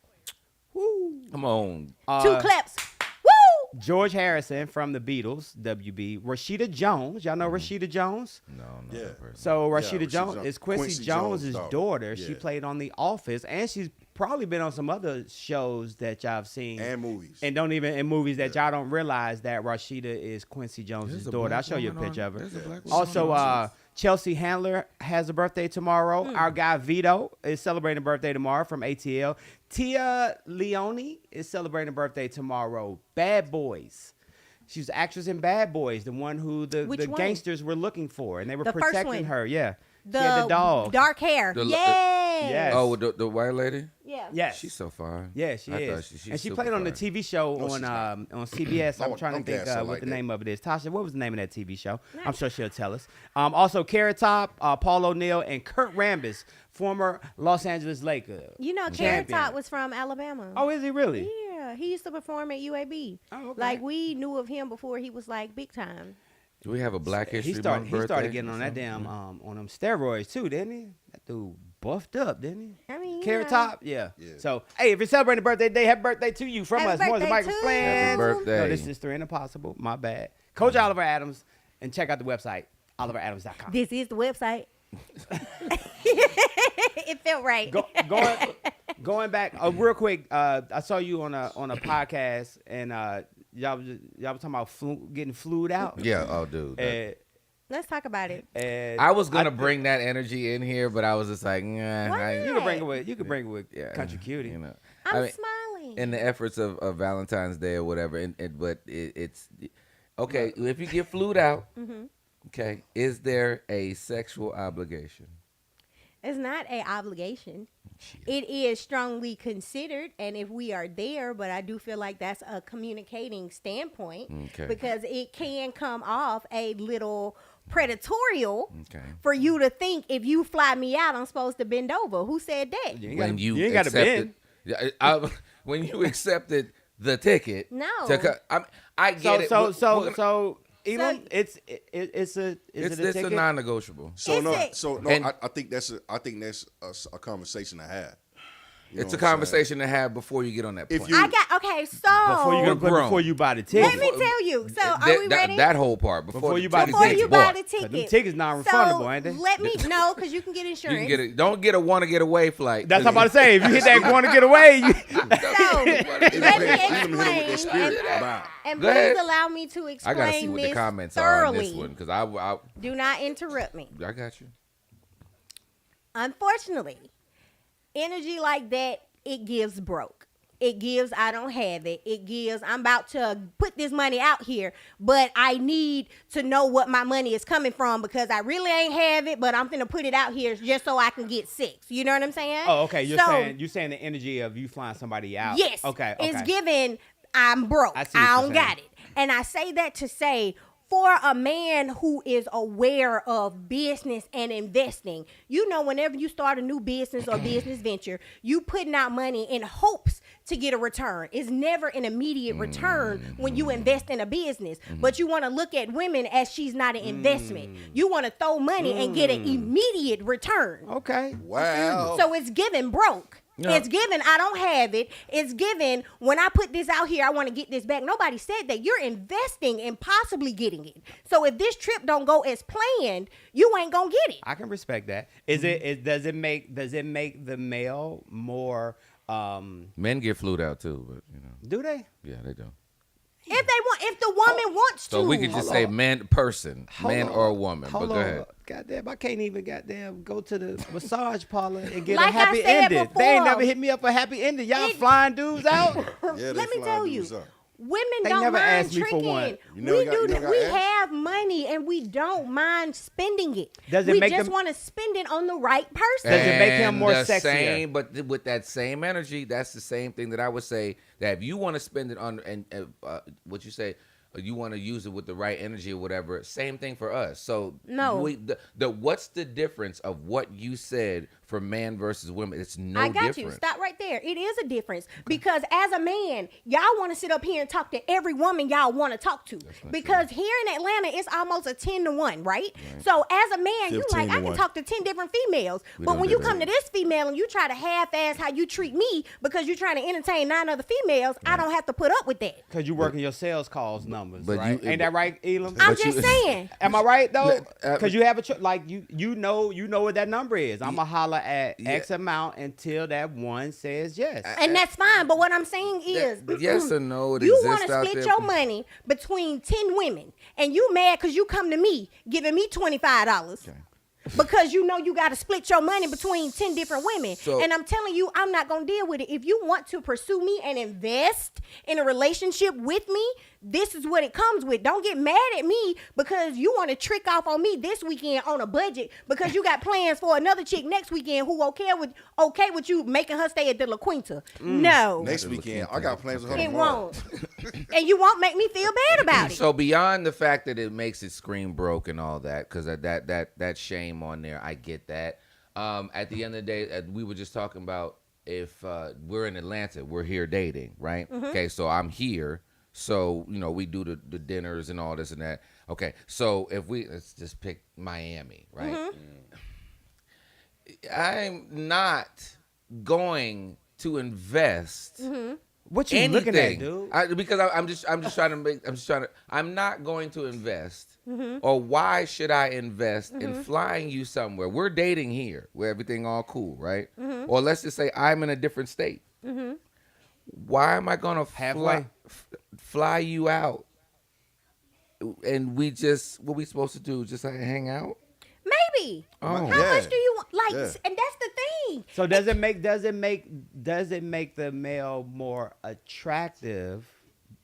Come on. 2 claps. Woo! George Harrison from the Beatles, WB, Rashida Jones. Y'all know Rashida Jones? No, Yeah. that person. So Yeah, Rashida Rashida Jones Jones. is Quincy, Quincy Jones' Jones' daughter. daughter. She Yeah. played on The Office, and she's probably been on some other shows that y'all have seen. And movies. And don't even in movies that y'all don't realize that Rashida is Quincy Jones' There's a daughter. black I'll show you a woman picture on- of her. there's a black woman Also, on Chelsea Handler has a birthday tomorrow. Our guy Vito is celebrating a birthday tomorrow from ATL. Tia Leone is celebrating a birthday tomorrow. Bad Boys. She was the actress in Bad Boys, the one who the Which one? gangsters were looking for, and they were The first protecting one. her. Yeah, The, she had the dog. dark hair. The- yes. Yes. Oh, the white lady? Yeah. Yes. She's so fine. Yeah, she I is. thought she's and she super played on the fine. TV show No, she's not. on CBS. I'm Don't- trying to don't think gas her what like the that. name of it is. Tasha, what was the name of that TV show? I'm sure she'll tell us. Also, Carrot Top, Paul O'Neill, and Kurt Rambis, former Los Angeles Laker. You know, Carrot champion. Top was from Alabama. Oh, is he really? Yeah, he used to perform at UAB. Oh, okay. Like we knew of him before he was like big time. Do we have a Black History He started Month birthday? getting on that damn on them steroids too, didn't he? That dude buffed up, didn't he? I mean, Carrot yeah. Top, yeah. Yeah. So, hey, if you're celebrating a birthday today, happy birthday to you from Happy us. More than birthday Michael to Flynn. you. birthday. No, this is 3 and Impossible. My bad. Coach Oliver Adams, and check out the website, oliveradams.com. This is the website. It felt right. Going back real quick, I saw you on a podcast, and y'all was talking about getting flued out. Yeah, oh, dude. And, Let's talk about it. and I was going to bring that energy in here, but I was just like, nah. Why you can bring it with with Yeah, Country Cutie. You know. I'm I mean, smiling. in the efforts of Valentine's Day or whatever, but it's okay. If you get flued out, okay, is there a sexual obligation? It's not an obligation. It is strongly considered, and if we are there, but I do feel like that's a communicating standpoint Okay. because it can come off a little predatorial Okay. for you to think if you fly me out, I'm supposed to bend over. Who said that? You ain't When gotta- you ain't got to accepted, bend. when you accepted the ticket, No. I get it. We're gonna- So Elam, So- it's a it's ticket? a non-negotiable. So Is no, it? so no. And- I think that's a conversation to have. You know It's a what I'm saying? conversation to have before you get on that If plane. you- I got okay. So before you We're grown. before you buy the ticket. let me tell you. So are that, we that- ready? that whole part Before the you buy the ticket's Before you buy bought. the 'Cause ticket, them tickets non-refundable, so ain't they? let me know because you can get You insurance. can get it. Don't get a want to get away flight. That's what I'm about to say. If you hit that want to get away, you, So let me Let me hit them with their explain. spirit. And, Bye. and Go ahead. please allow me to I explain gotta see what this the comments thoroughly. are on this one because I Do not interrupt me. got you. Unfortunately, energy like that, it gives broke. It gives I don't have it. It gives I'm about to put this money out here, but I need to know what my money is coming from because I really ain't have it, but I'm gonna put it out here just so I can get 6. You know what I'm saying? oh, okay. You're So, saying the energy of you flying somebody out. yes. Okay. It's given I'm broke. I see what I you're don't saying. got it. And I say that to say for a man who is aware of business and investing, you know, whenever you start a new business or business venture, you putting out money in hopes to get a return. It's never an immediate return when you invest in a business, but you want to look at women as she's not an investment. You want to throw money and get an immediate return. Okay. Wow. So it's giving broke. Yeah. It's given. I don't have it. It's given. When I put this out here, I want to get this back. Nobody said that. You're investing in possibly getting it. So if this trip don't go as planned, you ain't gonna get it. I can respect that. Does it make the male more? Men get flued out too, but Do they? yeah, they do. If the woman wants to. So we could just say man or woman. Hold but go on. ahead. Goddamn, I can't even goddamn go to the massage parlor and get Like I a happy said ending. before, They ain't never hit me up for a happy ending. Y'all flying dudes out. Yeah, they Let me fly tell you, dudes up. women They don't never mind asked me for tricking. one. You never We got- you do. never got We asked? have money and we don't mind spending it. Does it we make just them- want to spend it on the right person. Does it make him And more the sexier? Same, but with that same energy, that's the same thing that I would say that if you want to spend it on and what you say, you want to use it with the right energy or whatever. Same thing for us. So No. what's the difference of what you said for man versus women? It's no I got different. you. Stop right there. It is a difference because as a man, y'all want to sit up here and talk to every woman y'all want to talk to. Because here in Atlanta, it's almost a 10-1, right? So as a man, you 15 like, to I can 1. talk to 10 different females. We But don't when do you come that. to this female and you try to half-ass how you treat me because you're trying to entertain 9 other females, I don't have to put up with that. Because you working your sales calls numbers, But right? you- Ain't that right, Elam? I'm But you- just saying. Am I right though? Uh, Because you have a like you know what that number is. I'ma holler at X amount until that one says yes. And that's fine. But what I'm saying is, yes or no, it you exists want to out split there. your money between 10 women, and you mad because you come to me giving me $25. Because you know you got to split your money between 10 different women. So- And I'm telling you, I'm not going to deal with it. If you want to pursue me and invest in a relationship with me, this is what it comes with. Don't get mad at me because you want to trick off on me this weekend on a budget because you got plans for another chick next weekend who okay with you making her stay at the La Quinta. No, Next weekend, I got plans with her it tomorrow. won't. And you won't make me feel bad about it. So beyond the fact that it makes it scream broke and all that, because that shame on there, I get that. At the end of the day, we were just talking about if we're in Atlanta, we're here dating, right? Mm-hmm. Okay, so I'm here, so we do the dinners and all this and that. Okay, so if let's just pick Miami, right? Mm-hmm. I'm not going to invest. Mm-hmm. What you looking at, Anything, dude? because I'm just trying to I'm not going to invest, Mm-hmm. or why should I invest in flying you somewhere? We're dating here, where everything all cool, right? Mm-hmm. Or let's just say I'm in a different state. Why am I gonna Halfway. fly you out? And what we supposed to do? Just like hang out? Maybe. Oh. How Yeah. much do you want? Like, Yeah. and that's the thing. So does it make the male more attractive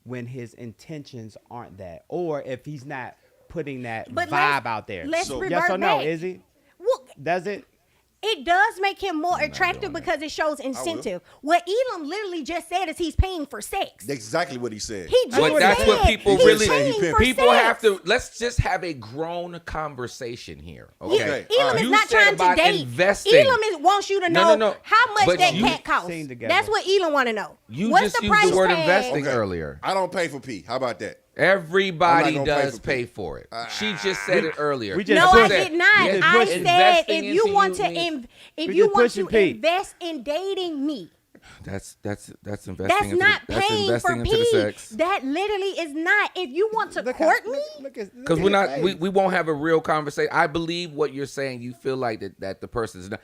when his intentions aren't that, or if he's not putting that But vibe out there? let's So- revert yes or no? back. Is he? Well, Does it? it does make him more not attractive doing that. because it shows incentive. What Elam literally just said is he's paying for sex. That's exactly what he said. He just But that's said what people he's really paying for people sex. have to. Let's just have a grown conversation here, He- okay? Elam is You not said trying to about date. investing. Elam wants you to know No. how much But that you cat costs. sing together. That's what Elam want to know. You What's just the used price the word tag? investing Okay. earlier. I don't pay for pee. How about that? Everybody I'm not gonna does pay pay for it. She just said it earlier. we just No, You I said- did not. you just I pushed- said investing if you into want you to means- if We you just want pushing to Pete. invest in dating me, That's investing. that's into not the, that's paying investing for into the Pete. sex. That literally is not. If you want to Look court how- me, Because we're not, we won't have a real conversation. I believe what you're saying. You feel like that the person is not.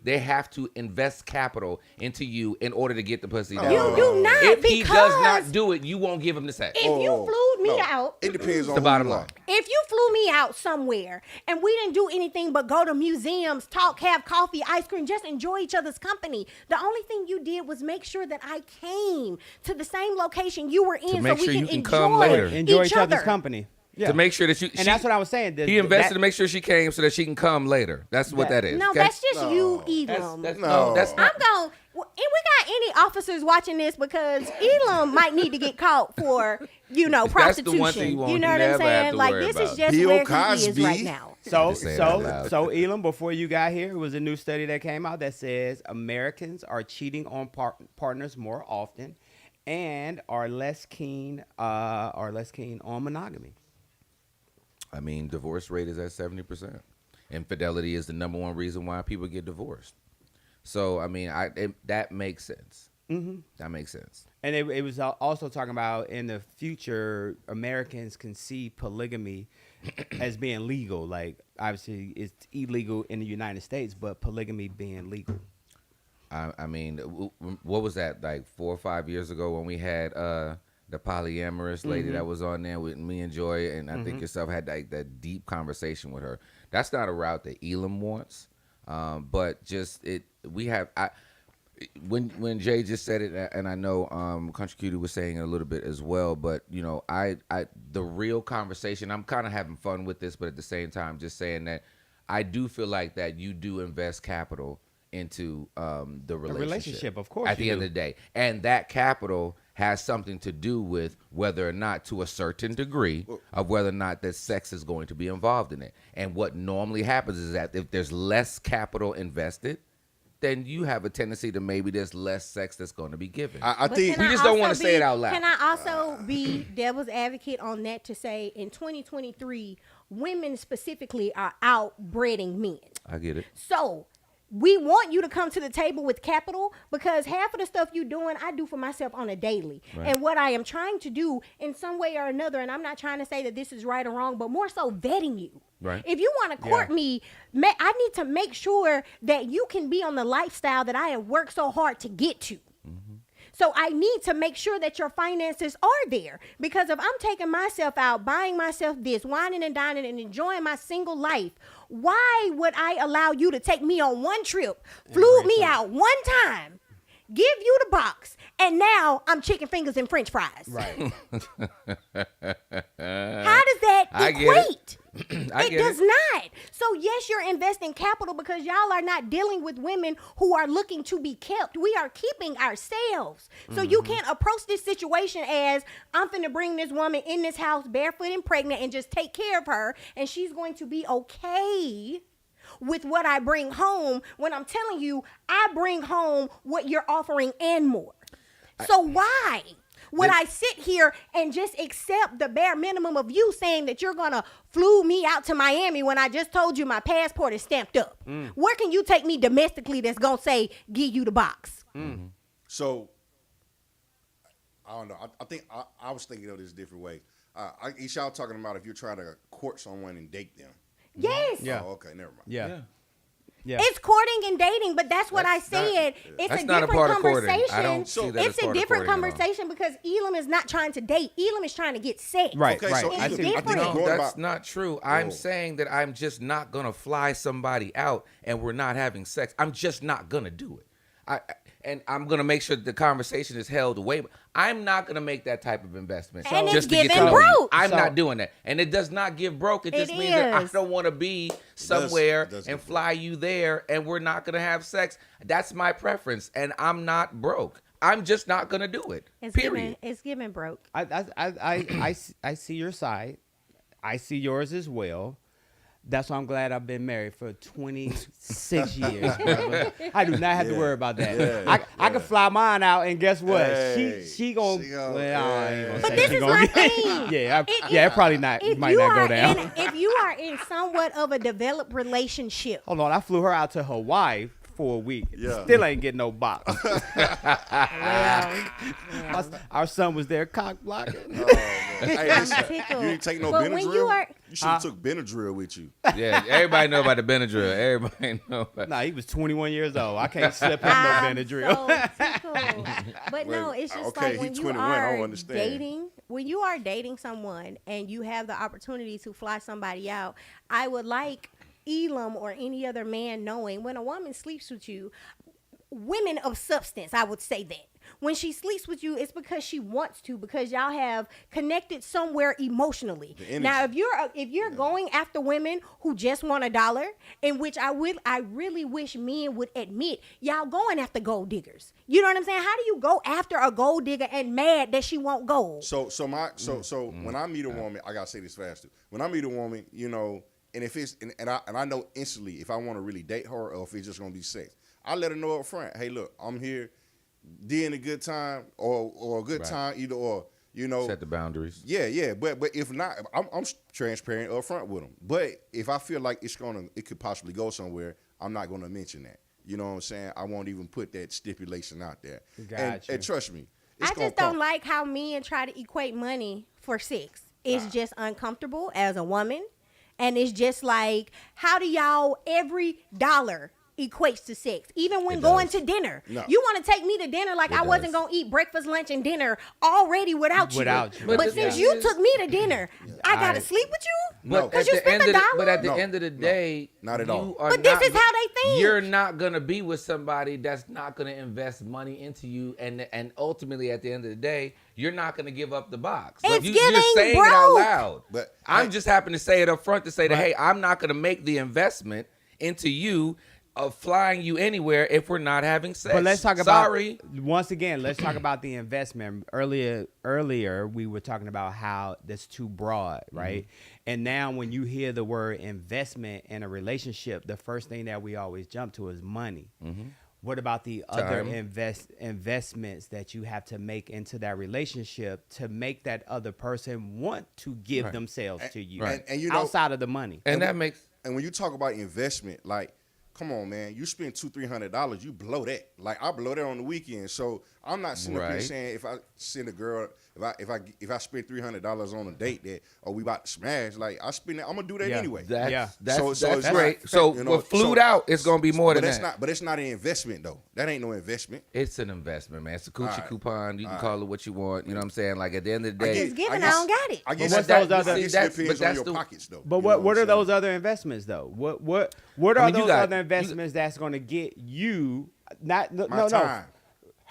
They have to invest capital into you in order to get the pussy down. you do not. If he because does not do it, you won't give him the sex. if you flew me out, It depends on the who bottom you are. line. if you flew me out somewhere and we didn't do anything but go to museums, talk, have coffee, ice cream, just enjoy each other's company, the only thing you did was make sure that I came to the same location you were in make so we sure can you can enjoy, come later. Enjoy each other's other. company. Yeah. To make sure that you. And that's what I was saying. He invested to make sure she came so that she can come later. That's what that is. No, okay? that's just you, Elam. No. that's I'm not. going. If we got any officers watching this, because Elam might need to get caught for, That's prostitution. the one thing you won't know what I'm never have saying? to like worry this about. is just Bill where he is Cosby. right now. So, Just say it out loud. so Elam, before you got here, it was a new study that came out that says Americans are cheating on partners more often, and are less keen on monogamy. I mean, divorce rate is at 70%. Infidelity is the number one reason why people get divorced. So I mean, that makes sense. Mm-hmm. That makes sense. And it was also talking about in the future, Americans can see polygamy as being legal. Like, obviously, it's illegal in the United States, but polygamy being legal. I mean, what was that, like 4 or 5 years ago when we had the polyamorous lady that was on there with me and Joy, and I think yourself had like that deep conversation with her. That's not a route that Elam wants, but just when Jay just said it, and I know Country Cutie was saying it a little bit as well, but you know, the real conversation, I'm kind of having fun with this, but at the same time, just saying that I do feel like that you do invest capital into the relationship, of course, at the end of the day, and that capital has something to do with whether or not, to a certain degree, of whether or not that sex is going to be involved in it. And what normally happens is that if there's less capital invested, then you have a tendency to maybe there's less sex that's going to be given. I But think can We I just don't also wanna say it out loud. Can I also be devil's advocate on that to say in 2023, women specifically are outbreeding men. I get it. So we want you to come to the table with capital because half of the stuff you're doing, I do for myself on a daily. Right. And what I am trying to do in some way or another, and I'm not trying to say that this is right or wrong, but more so vetting you. Right. If you want to court me, I need to make sure that you can be on the lifestyle that I have worked so hard to get to. So I need to make sure that your finances are there, because if I'm taking myself out, buying myself this, whining and dining and enjoying my single life, why would I allow you to take me on one trip, flew me out one time, give you the box, and now I'm chicken fingers and French fries? Right. How does that I get equate? I It get does it. not. So yes, you're investing capital because y'all are not dealing with women who are looking to be kept. We are keeping ourselves. So you can't approach this situation as I'm finna bring this woman in this house barefoot and pregnant and just take care of her, and she's going to be okay with what I bring home, when I'm telling you I bring home what you're offering and more. So why would I sit here and just accept the bare minimum of you saying that you're gonna flew me out to Miami when I just told you my passport is stamped up? Where can you take me domestically that's gonna say give you the box? so. I don't know. I think I was thinking of this a different way. Each y'all talking about if you're trying to court someone and date them. Yes. Yeah. Oh, okay, never mind. Yeah. Yeah. It's courting and dating, but that's what I That's not- said. It's That's a not a different part of courting. conversation. I don't see that as It's a part of different courting at all. conversation because Elam is not trying to date. Elam is trying to get sex. Right. Okay, right. so It's I think different. you're No, going that's about not true. I'm Oh. saying that I'm just not gonna fly somebody out and we're not having sex. I'm just not gonna do it. And I'm gonna make sure the conversation is held away. I'm not gonna make that type of investment. And it's just to get to giving know you. broke. I'm So- not doing that, and it does not give broke. It just It means that I is. don't want to be somewhere It does and give fly you there, and we're not gonna have sex. That's my preference, and I'm not broke. I'm just not gonna do it. Period. It's giving broke. I see your side. I see yours as well. That's why I'm glad I've been married for 26 years, brother. I do not have to worry about that. Yeah, I can fly mine out, and guess what? Hey, she gonna. she gonna- Well, I ain't gonna But say this she is gonna my get- thing. Yeah, It- it probably not. If Might you not go are down. if you are in somewhat of a developed relationship, Hold on, I flew her out to Hawaii for a week. Yeah. Still ain't getting no box. well, Our son was there cock blocking. Oh, man. Hey, I'm listen, tickled. you didn't take no But when you Benadryl? are- You should have took Benadryl with you. Yeah, everybody know about the Benadryl. Everybody know about. Nah, he was 21 years old. I can't slip him no I'm Benadryl. so tickled. But no, Wait, it's just okay, like when he's you 21, I don't are understand. dating, when you are dating someone and you have the opportunity to fly somebody out, I would like Elam or any other man knowing when a woman sleeps with you, women of substance, I would say that. When she sleeps with you, it's because she wants to, because y'all have connected somewhere emotionally. energy. Now, if you're going after women who just want $1, in which I really wish men would admit, y'all going after gold diggers. You know what I'm saying? How do you go after a gold digger and mad that she won't gold? So when I meet a woman, I gotta say this faster. When I meet a woman, you know, and if it's and I know instantly if I want to really date her or if it's just gonna be sex, I let her know up front. Hey, look, I'm here, in a good time or a good Right. time, either or. You know, Set the boundaries. yeah. But if not, I'm transparent up front with them. But if I feel like it could possibly go somewhere, I'm not gonna mention that. You know what I'm saying? I won't even put that stipulation out there. Got you. And trust me, it's I gonna just don't come. like how men try to equate money for sex. It's just uncomfortable as a woman. And it's just like, how do y'all every dollar equates to sex? Even when It going does. to dinner. No. You want to take me to dinner like It I wasn't does. going to eat breakfast, lunch, and dinner already without you. Without you. But, But the since thing you is- took me to dinner, I got to I- sleep with you? No. Because you spent a dollar? But at the No. end of the No. day, Not at you all. are But this not is how they think. You're not gonna be with somebody that's not gonna invest money into you, and ultimately at the end of the day, you're not gonna give up the box. It's you're giving saying it out broke. loud. But I'm just happen to say it up front to say that, Right. hey, I'm not gonna make the investment into you of flying you anywhere if we're not having sex. But let's talk about Sorry. once again. Let's talk about the investment. Earlier, we were talking about how that's too broad, right? And now, when you hear the word investment in a relationship, the first thing that we always jump to is money. What about the other Time. investments that you have to make into that relationship to make that other person want to give Right. themselves to you, Right. And you know- outside of the money? And that makes And when you talk about investment, like, come on, man, you spend $200-300, you blow that. Like, I blow that on the weekend. So I'm not sitting up here Right. saying if I send a girl, if I spend $300 on a date that, or we about to smash, like I spend that, I'm gonna do that Yeah. anyway. that's Yeah. that's, So that's it's great. not- So you know, with flued so- out, it's gonna be more but than that's that. not. But it's not an investment though. That ain't no investment. It's an investment, man. It's a coochie Alright. coupon. You can Alright. call it what you want. You know what I'm saying? Like at the end of the I day, get- It's given, I guess- don't got it. I guess what's that, those other- I guess See, it that's- depends but on that's your the- pockets though. But You know what I'm are saying? those other investments though? What are I mean, you those got- other you- investments that's going to get you not no My no time.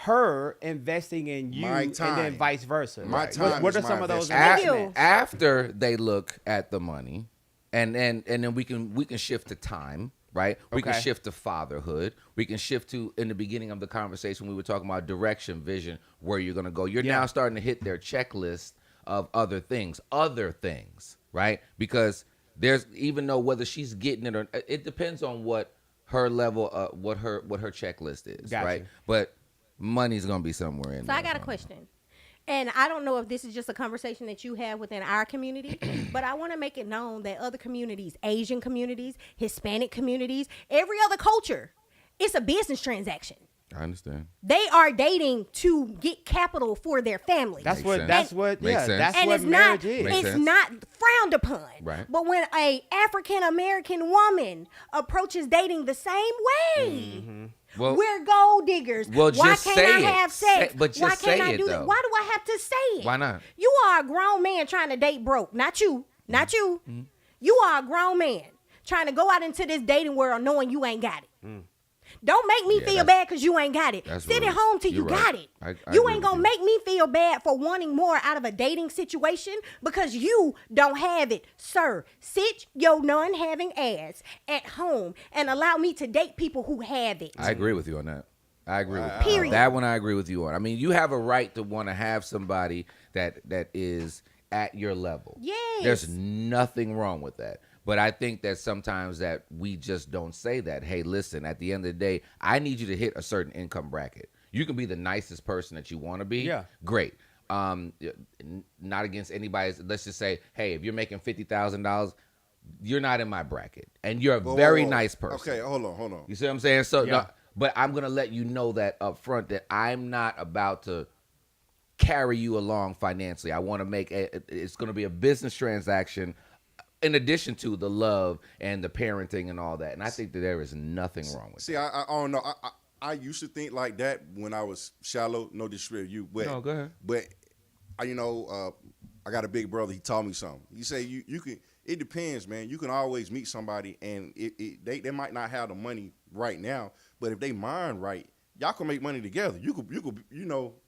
her investing in you My and then time. vice versa. My What- time What is are some my of those investment. Thank you. investments? after they look at the money, and then we can shift to time, right? We can Okay. shift to fatherhood. We can shift to, in the beginning of the conversation, we were talking about direction, vision, where you're gonna go. You're Yeah. now starting to hit their checklist of other things, right? Because there's, even though whether she's getting it or it depends on what her level, what her checklist is, Gotcha. right? But money's gonna be somewhere in So there. I got a somewhere. question. And I don't know if this is just a conversation that you have within our community, but I want to make it known that other communities, Asian communities, Hispanic communities, every other culture, it's a business transaction. I understand. They are dating to get capital for their family. That's Makes what. sense. That's what. Makes Yeah. sense. That's and what it's marriage not is. Makes it's sense. not frowned upon. Right. But when a African American woman approaches dating the same way, Well- we're gold diggers. Well, Why just can't say I it. have sex? But just Why can't say I it, do though. that? Why do I have to say it? Why not? You are a grown man trying to date broke. Not you. Not you. Mm-hmm. You are a grown man trying to go out into this dating world knowing you ain't got it. Don't make me Yeah, feel that's- bad because you ain't got it. that's Sit rude. at home till you You're got right. it. I You agree ain't with gonna you. make me feel bad for wanting more out of a dating situation because you don't have it. Sir, sit your non-having ass at home and allow me to date people who have it. I agree with you on that. I agree with you. Period. That one I agree with you on. I mean, you have a right to want to have somebody that is at your level. Yes. There's nothing wrong with that. But I think that sometimes that we just don't say that. Hey, listen, at the end of the day, I need you to hit a certain income bracket. You can be the nicest person that you want to be. Yeah. Great. Not against anybody's. Let's just say, hey, if you're making $50,000, you're not in my bracket, and you're a Whoa, whoa, very whoa. nice person. Okay, hold on. You see what I'm saying? So, Yeah. no, but I'm gonna let you know that up front that I'm not about to carry you along financially. I want to make it's gonna be a business transaction, in addition to the love and the parenting and all that. And I think that there is nothing wrong with See, I don't know. I used to think like that when I was shallow. No disrespect to you, but No, go ahead. But I got a big brother. He taught me something. He said you can. It depends, man. You can always meet somebody, and they might not have the money right now, but if they mind right, y'all can make money together. You could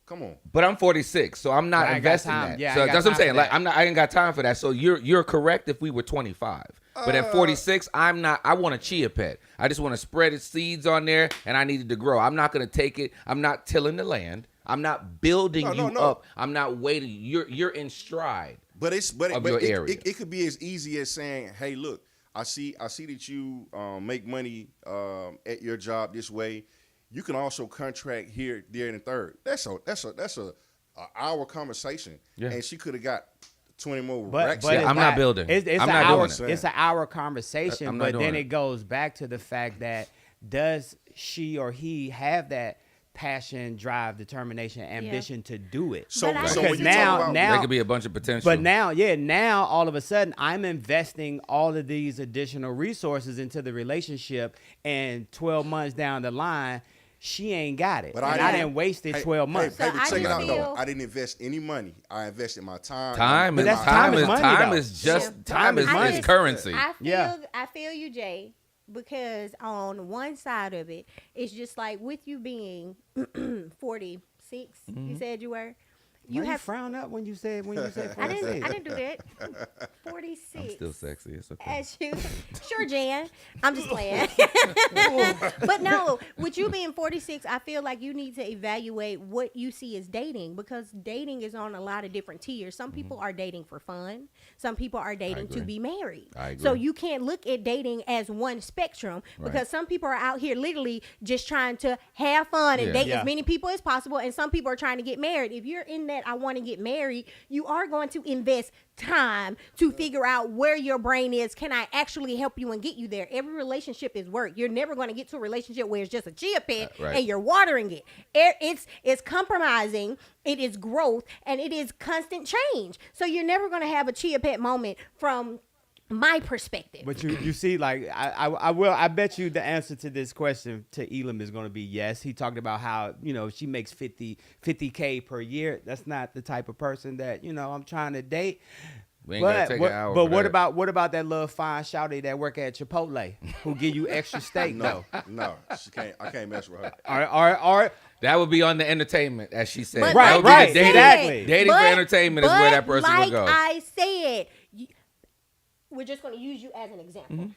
come on. But I'm 46, so I'm not I ain't got investing time. that. Yeah, I so ain't got that's what I'm time saying. for Like that. I ain't got time for that. So you're correct if we were 25. But at 46, I'm not. I want a chia pet. I just want to spread its seeds on there, and I needed to grow. I'm not going to take it. I'm not tilling the land. I'm not building No. up. I'm not waiting. You're in stride. But Of your area. it could be as easy as saying, "Hey, look, I see that you make money at your job this way. You can also contract here, there, and the third. That's a hour conversation, Yeah. and she could have got 20 more But racks. but out. it's I'm not building. It's I'm an not hour. doing it. It's an hour conversation, I'm not but then doing it it. goes back to the fact that does she or he have that passion, drive, determination, ambition to do it? So, But I so can when you see- talk about now- There could be a bunch of potential. But now all of a sudden, I'm investing all of these additional resources into the relationship, and 12 months down the line, she ain't got it. But And I didn't waste it 12 months. So Hey, I check it just out though. feel- I didn't invest any money. I invested my time. time But is that's time is money, time though. is just Yeah. time is money. is currency. I feel you, Jay, because on one side of it, it's just like with you being 46, you said you were. You Why have frown up when you said 46. I didn't do that. 46. I'm still sexy. It's okay. As you, sure, Jan. I'm just playing. But no, with you being 46, I feel like you need to evaluate what you see as dating, because dating is on a lot of different tiers. Some people are dating for fun. Some people are dating to agree. be married. I agree. So you can't look at dating as one spectrum, because Right. some people are out here literally just trying to have fun and Yeah. date Yeah. as many people as possible, and some people are trying to get married. If you're in that I want to get married, you are going to invest time to figure out where your brain is. Can I actually help you and get you there? Every relationship is work. You're never going to get to a relationship where it's just a chia pet Right. and you're watering it. It's compromising, it is growth, and it is constant change. So you're never going to have a chia pet moment from my perspective. But you see, like I bet you the answer to this question to Elam is going to be yes. He talked about how she makes 50K per year. That's not the type of person that I'm trying to date. We ain't gotta But take what, an hour but for what that. about that little fine shawty that work at Chipotle who give you extra steak No, though? no, she can't. I can't mess with her. Or That would be on the entertainment, as she said. But Right, That would be right, the dating, exactly. dating for entertainment is where that person like would go. I said, we're just going to use you as an example. Mm-hmm.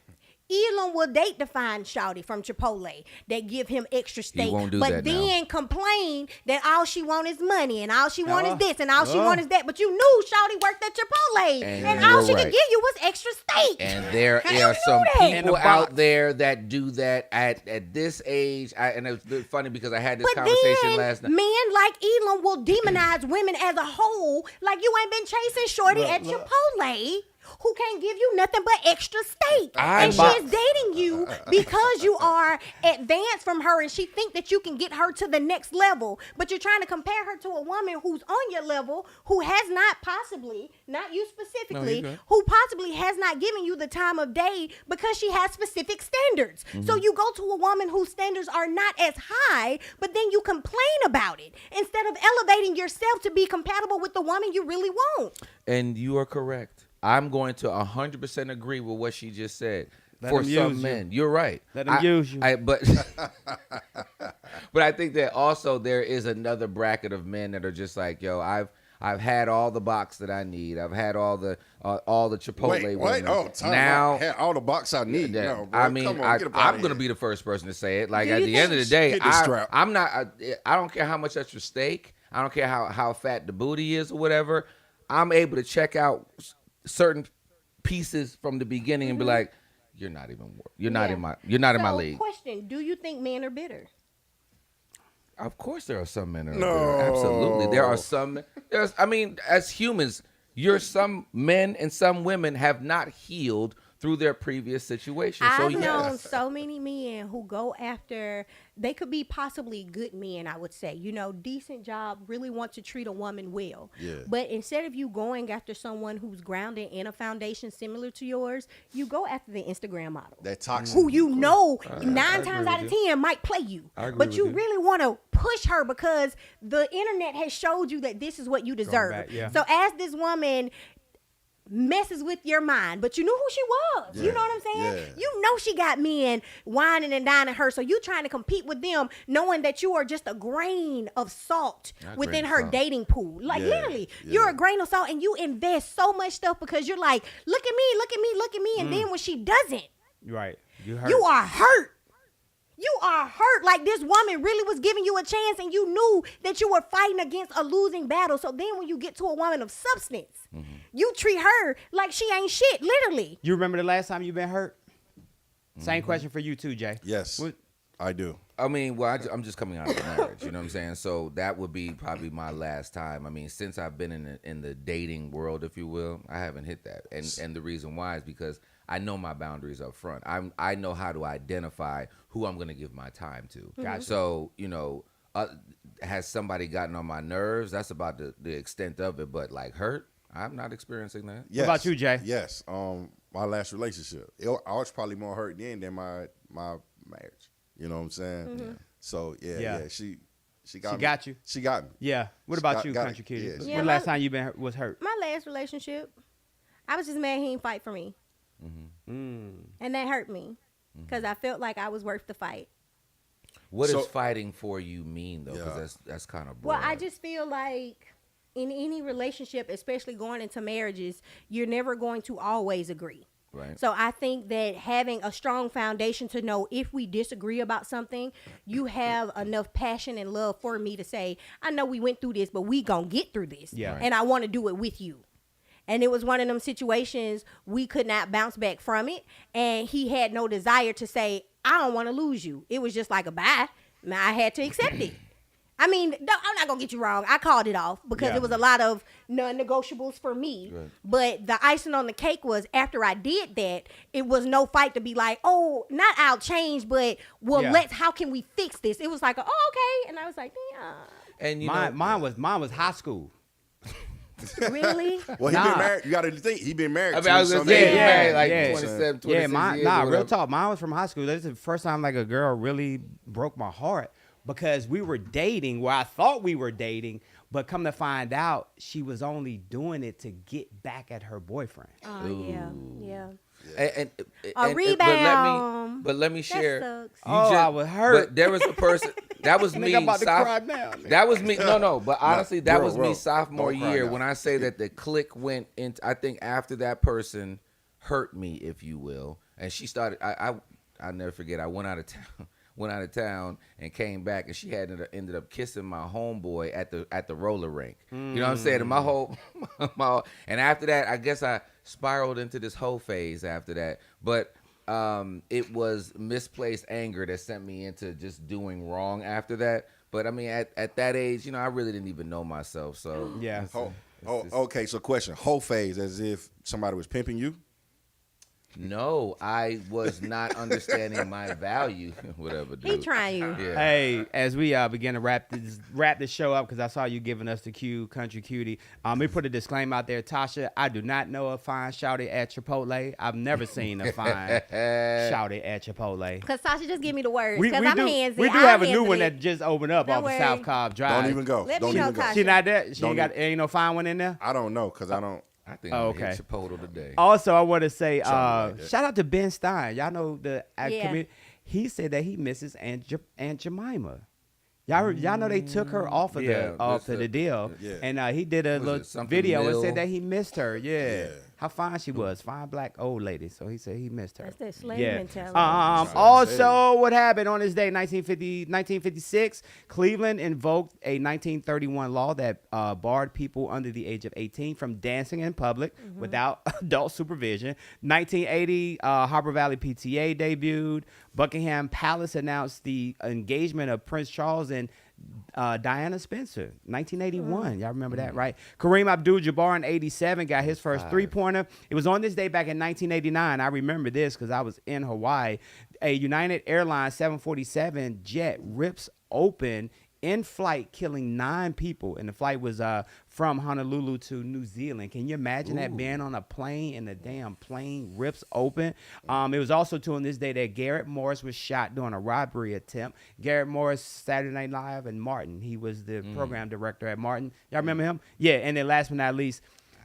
Elon will date the fine shawty from Chipotle that give him extra steak, won't do but that now. then complain that all she want is money and all she want is Uh, this and all she uh. want is that. But you knew shawty worked at Chipotle, And and you're all she right. could give you was extra steak. And there How you are do some that? In people a out box. there that do that at this age. And it was funny because I had this But conversation then last night. men like Elon will demonize women as a whole, like you ain't been chasing shorty at Look. Chipotle, who can't give you nothing but extra steak. I And she box. is dating you because you are advanced from her, and she think that you can get her to the next level. But you're trying to compare her to a woman who's on your level, who has not possibly, not you specifically, good. who possibly has not given you the time of day because she has specific standards. So you go to a woman whose standards are not as high, but then you complain about it instead of elevating yourself to be compatible with the woman you really want. And you are correct. I'm going to 100% agree with what she just said. Let For him use some you. men, you're right. Let him use you. But but I think that also there is another bracket of men that are just like, yo, I've had all the box that I need. I've had all the Chipotle. Wait, women. oh, time now. out. Had all the box I need. Yeah, No, bro, I mean, come on, get up outta I'm here. going to be the first person to say it. Like, Do at you the end of the think- day, Get the strap. I'm not, I don't care how much extra steak. I don't care how fat the booty is or whatever. I'm able to check out certain pieces from the beginning and be like, you're not even, you're not Yeah. in my So, league. question, do you think men are bitter? Of course, there are some men that are No. bitter. Absolutely, there are some. I mean, as humans, some men and some women have not healed through their previous situation. So I've yes. known so many men who go after, they could be possibly good men, I would say, decent job, really want to treat a woman well. Yeah. But instead of you going after someone who's grounded in a foundation similar to yours, you go after the Instagram model. That toxic. Who you know I 9 agree times with out of you. 10 might play you. I agree But with you you. really want to push her because the internet has showed you that this is what you deserve. back, yeah. So as this woman messes with your mind, but you knew who she was. You Yeah, know what I'm saying? yeah. You know she got men whining and dining her, so you trying to compete with them, knowing that you are just a grain of salt A within grain of her salt. dating pool. Like Yeah, literally, yeah. you're a grain of salt, and you invest so much stuff because you're like, look at me, look at me, look at me, and then when she doesn't, right, you heard. you are hurt. You are hurt. Like this woman really was giving you a chance, and you knew that you were fighting against a losing battle. So then when you get to a woman of substance, you treat her like she ain't shit, literally. You remember the last time you been hurt? Same question for you too, Jay. Yes, What- I do. I mean, well, I'm just coming out of marriage, you know what I'm saying? So that would be probably my last time. I mean, since I've been in the dating world, if you will, I haven't hit that. And the reason why is because I know my boundaries up front. I know how to identify who I'm going to give my time to. Gotcha. So, has somebody gotten on my nerves? That's about the extent of it. But like hurt, I'm not experiencing that. Yes. about you, Jay? Yes. My last relationship, I was probably more hurt then than my marriage. You know what I'm saying? Mm-hmm. So yeah, Yeah. she She got me. got you. She got me. Yeah. What about Got- you, got it. Country Cutie? Yeah, When she- Yeah, the last time you was hurt? My last relationship, I was just mad he didn't fight for me, Mm. and that hurt me because I felt like I was worth the fight. What So- does fighting for you mean though? Because Yeah. that's kind of broad. Well, I just feel like in any relationship, especially going into marriages, you're never going to always agree. Right. So I think that having a strong foundation to know if we disagree about something, you have enough passion and love for me to say, I know we went through this, but we gonna get through this. Yeah. And I want to do it with you. And it was one of them situations we could not bounce back from it. And he had no desire to say, I don't want to lose you. It was just like a bye. Now I had to accept it. I mean, I'm not going to get you wrong. I called it off because Yeah. it was a lot of non-negotiables for me. Right. But the icing on the cake was after I did that, it was no fight to be like, oh, not I'll change, but well, Yeah. how can we fix this? It was like, oh, okay. And I was like, yeah, And Mine was high school. really? Well, he Nah. been married. You got to think he been married. I mean, I was gonna 20-something say, years. married like yeah. 27, 26 Yeah, mine, years. nah, or real whatever. talk. Mine was from high school. This is the first time like a girl really broke my heart because we were dating where I thought we were dating, but come to find out she was only doing it to get back at her boyfriend. Oh, yeah, yeah. And but let me That share. sucks. Oh, I was hurt. But there was a person that was me. Nigga, I'm about to cry now. That was me. No. But honestly, that bro, was bro, me sophomore don't cry year now. when I say that the click went into. I think after that person hurt me, if you will, and she started. I'll never forget. I went out of town. Went out of town and came back, and she had ended up kissing my homeboy at the roller rink. You know what I'm saying? And my whole, and after that, I guess I spiraled into this whole phase after that. But it was misplaced anger that sent me into just doing wrong after that. But I mean, at that age, I really didn't even know myself. So Yeah. Okay. So question: whole phase as if somebody was pimping you. no, I was not understanding my value. Whatever, dude. He trying you. Yeah. Hey, as we begin to wrap this show up, because I saw you giving us the cue, Country Cutie. Let me put a disclaimer out there, Tasha. I do not know a fine shouty at Chipotle. I've never seen a fine shouty at Chipotle. Because Tasha just give me the words. We Because I'm do, handsy. we do I'll have a new handle one it. that just opened up Don't off of worry. South Cobb Drive. Don't even go. Let me Don't know, even go. Tasha. She not there? She Don't ain't got ain't no fine one in there? I don't know because I don't. I think Oh, I'm gonna okay. hit Chipotle today. Also, I want to say, Something like that. shout out to Ben Stein. Y'all know the Yeah. community. He said that he misses Aunt Jemima. Y'all know they took her off of Yeah, the deal, Yeah. and he did a Was it little something video and Mill? said that he missed her. Yeah. Yeah. How fine she was, fine black old lady. So he said he missed her. That's that slave Yeah. mentality. Also, what happened on this day, 1956, Cleveland invoked a 1931 law that barred people under the age of 18 from dancing in public without adult supervision. 1980, Harbor Valley PTA debuted. Buckingham Palace announced the engagement of Prince Charles and Diana Spencer, 1981. Y'all remember that, right? Kareem Abdul-Jabbar in 87 got his first three-pointer. It was on this day back in 1989. I remember this because I was in Hawaii. A United Airlines 747 jet rips open in flight, killing 9 people. And the flight was from Honolulu to New Zealand. Can you imagine that being on a plane and the damn plane rips open? It was also too on this day that Garrett Morris was shot during a robbery attempt. Garrett Morris, Saturday Night Live, and Martin. He was the program director at Martin. Y'all remember him? Yeah, and then last but not least,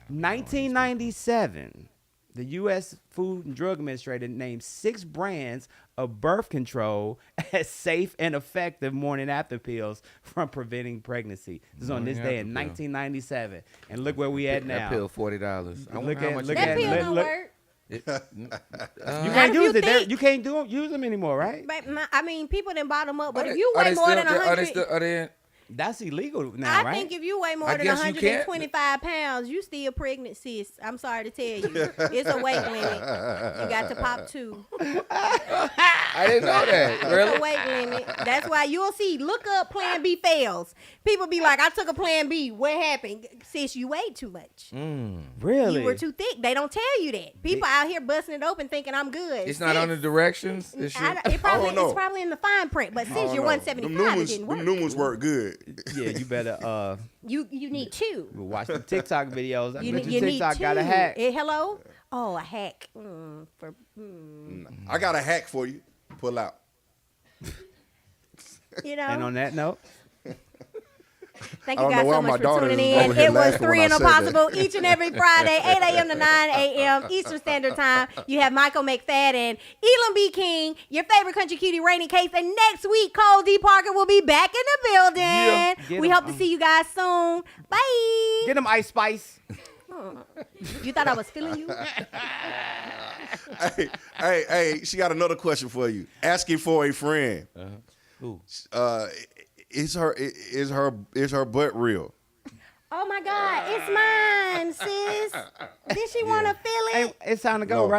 1997. The U.S. Food and Drug Administration named 6 brands of birth control as safe and effective morning after pills from preventing pregnancy. This is on this day in 1997. And look where we at now. That pill $40. I wonder Look how at- much look it That at- is. pill look- don't look- work. You Not can't if use you it. think- You can't use them anymore, right? But I mean, people didn't bottom up. But Are if they- you are weigh they more still- than are they 100, still- are they- That's illegal now, I right? think if you weigh more I than guess you can't. 125 pounds, you still pregnant, sis. I'm sorry to tell you. It's a weight limit. You got to pop 2. I didn't know that. It's a Really? weight limit. That's why you'll see, look up Plan B fails. People be like, I took a Plan B. What happened? Sis, you weighed too much. Really? You were too thick. They don't tell you that. People out here busting it open thinking I'm good. It's not on the directions. This shit. It's probably, know. it's probably in the fine print, but since you're 175, it didn't work. Them new ones work good. Yeah, you better You need 2. watch the TikTok videos. I You bet need your TikTok 2. got a hack. Hello? Oh, a hack. I got a hack for you. Pull out. You know. And on that note, Thank I you don't know guys why so my much for daughter tuning is over in. here It was laughing 3 when and I said that. Impossible each and every Friday, 8 a.m. to 9 a.m. Eastern Standard Time. You have Michael McFadden, Elam B. King, your favorite country cutie, Rainy Case. And next week, Cole D. Parker will be back in the building. Yeah, get We him, hope to see you guys soon. Bye. get them Ice Spice. You thought I was feeling you? Hey, she got another question for you. Asking for a friend. Who? Is her butt real? Oh, my God. It's mine, sis. Did she want to feel it? Hey, it's time to go, No. right?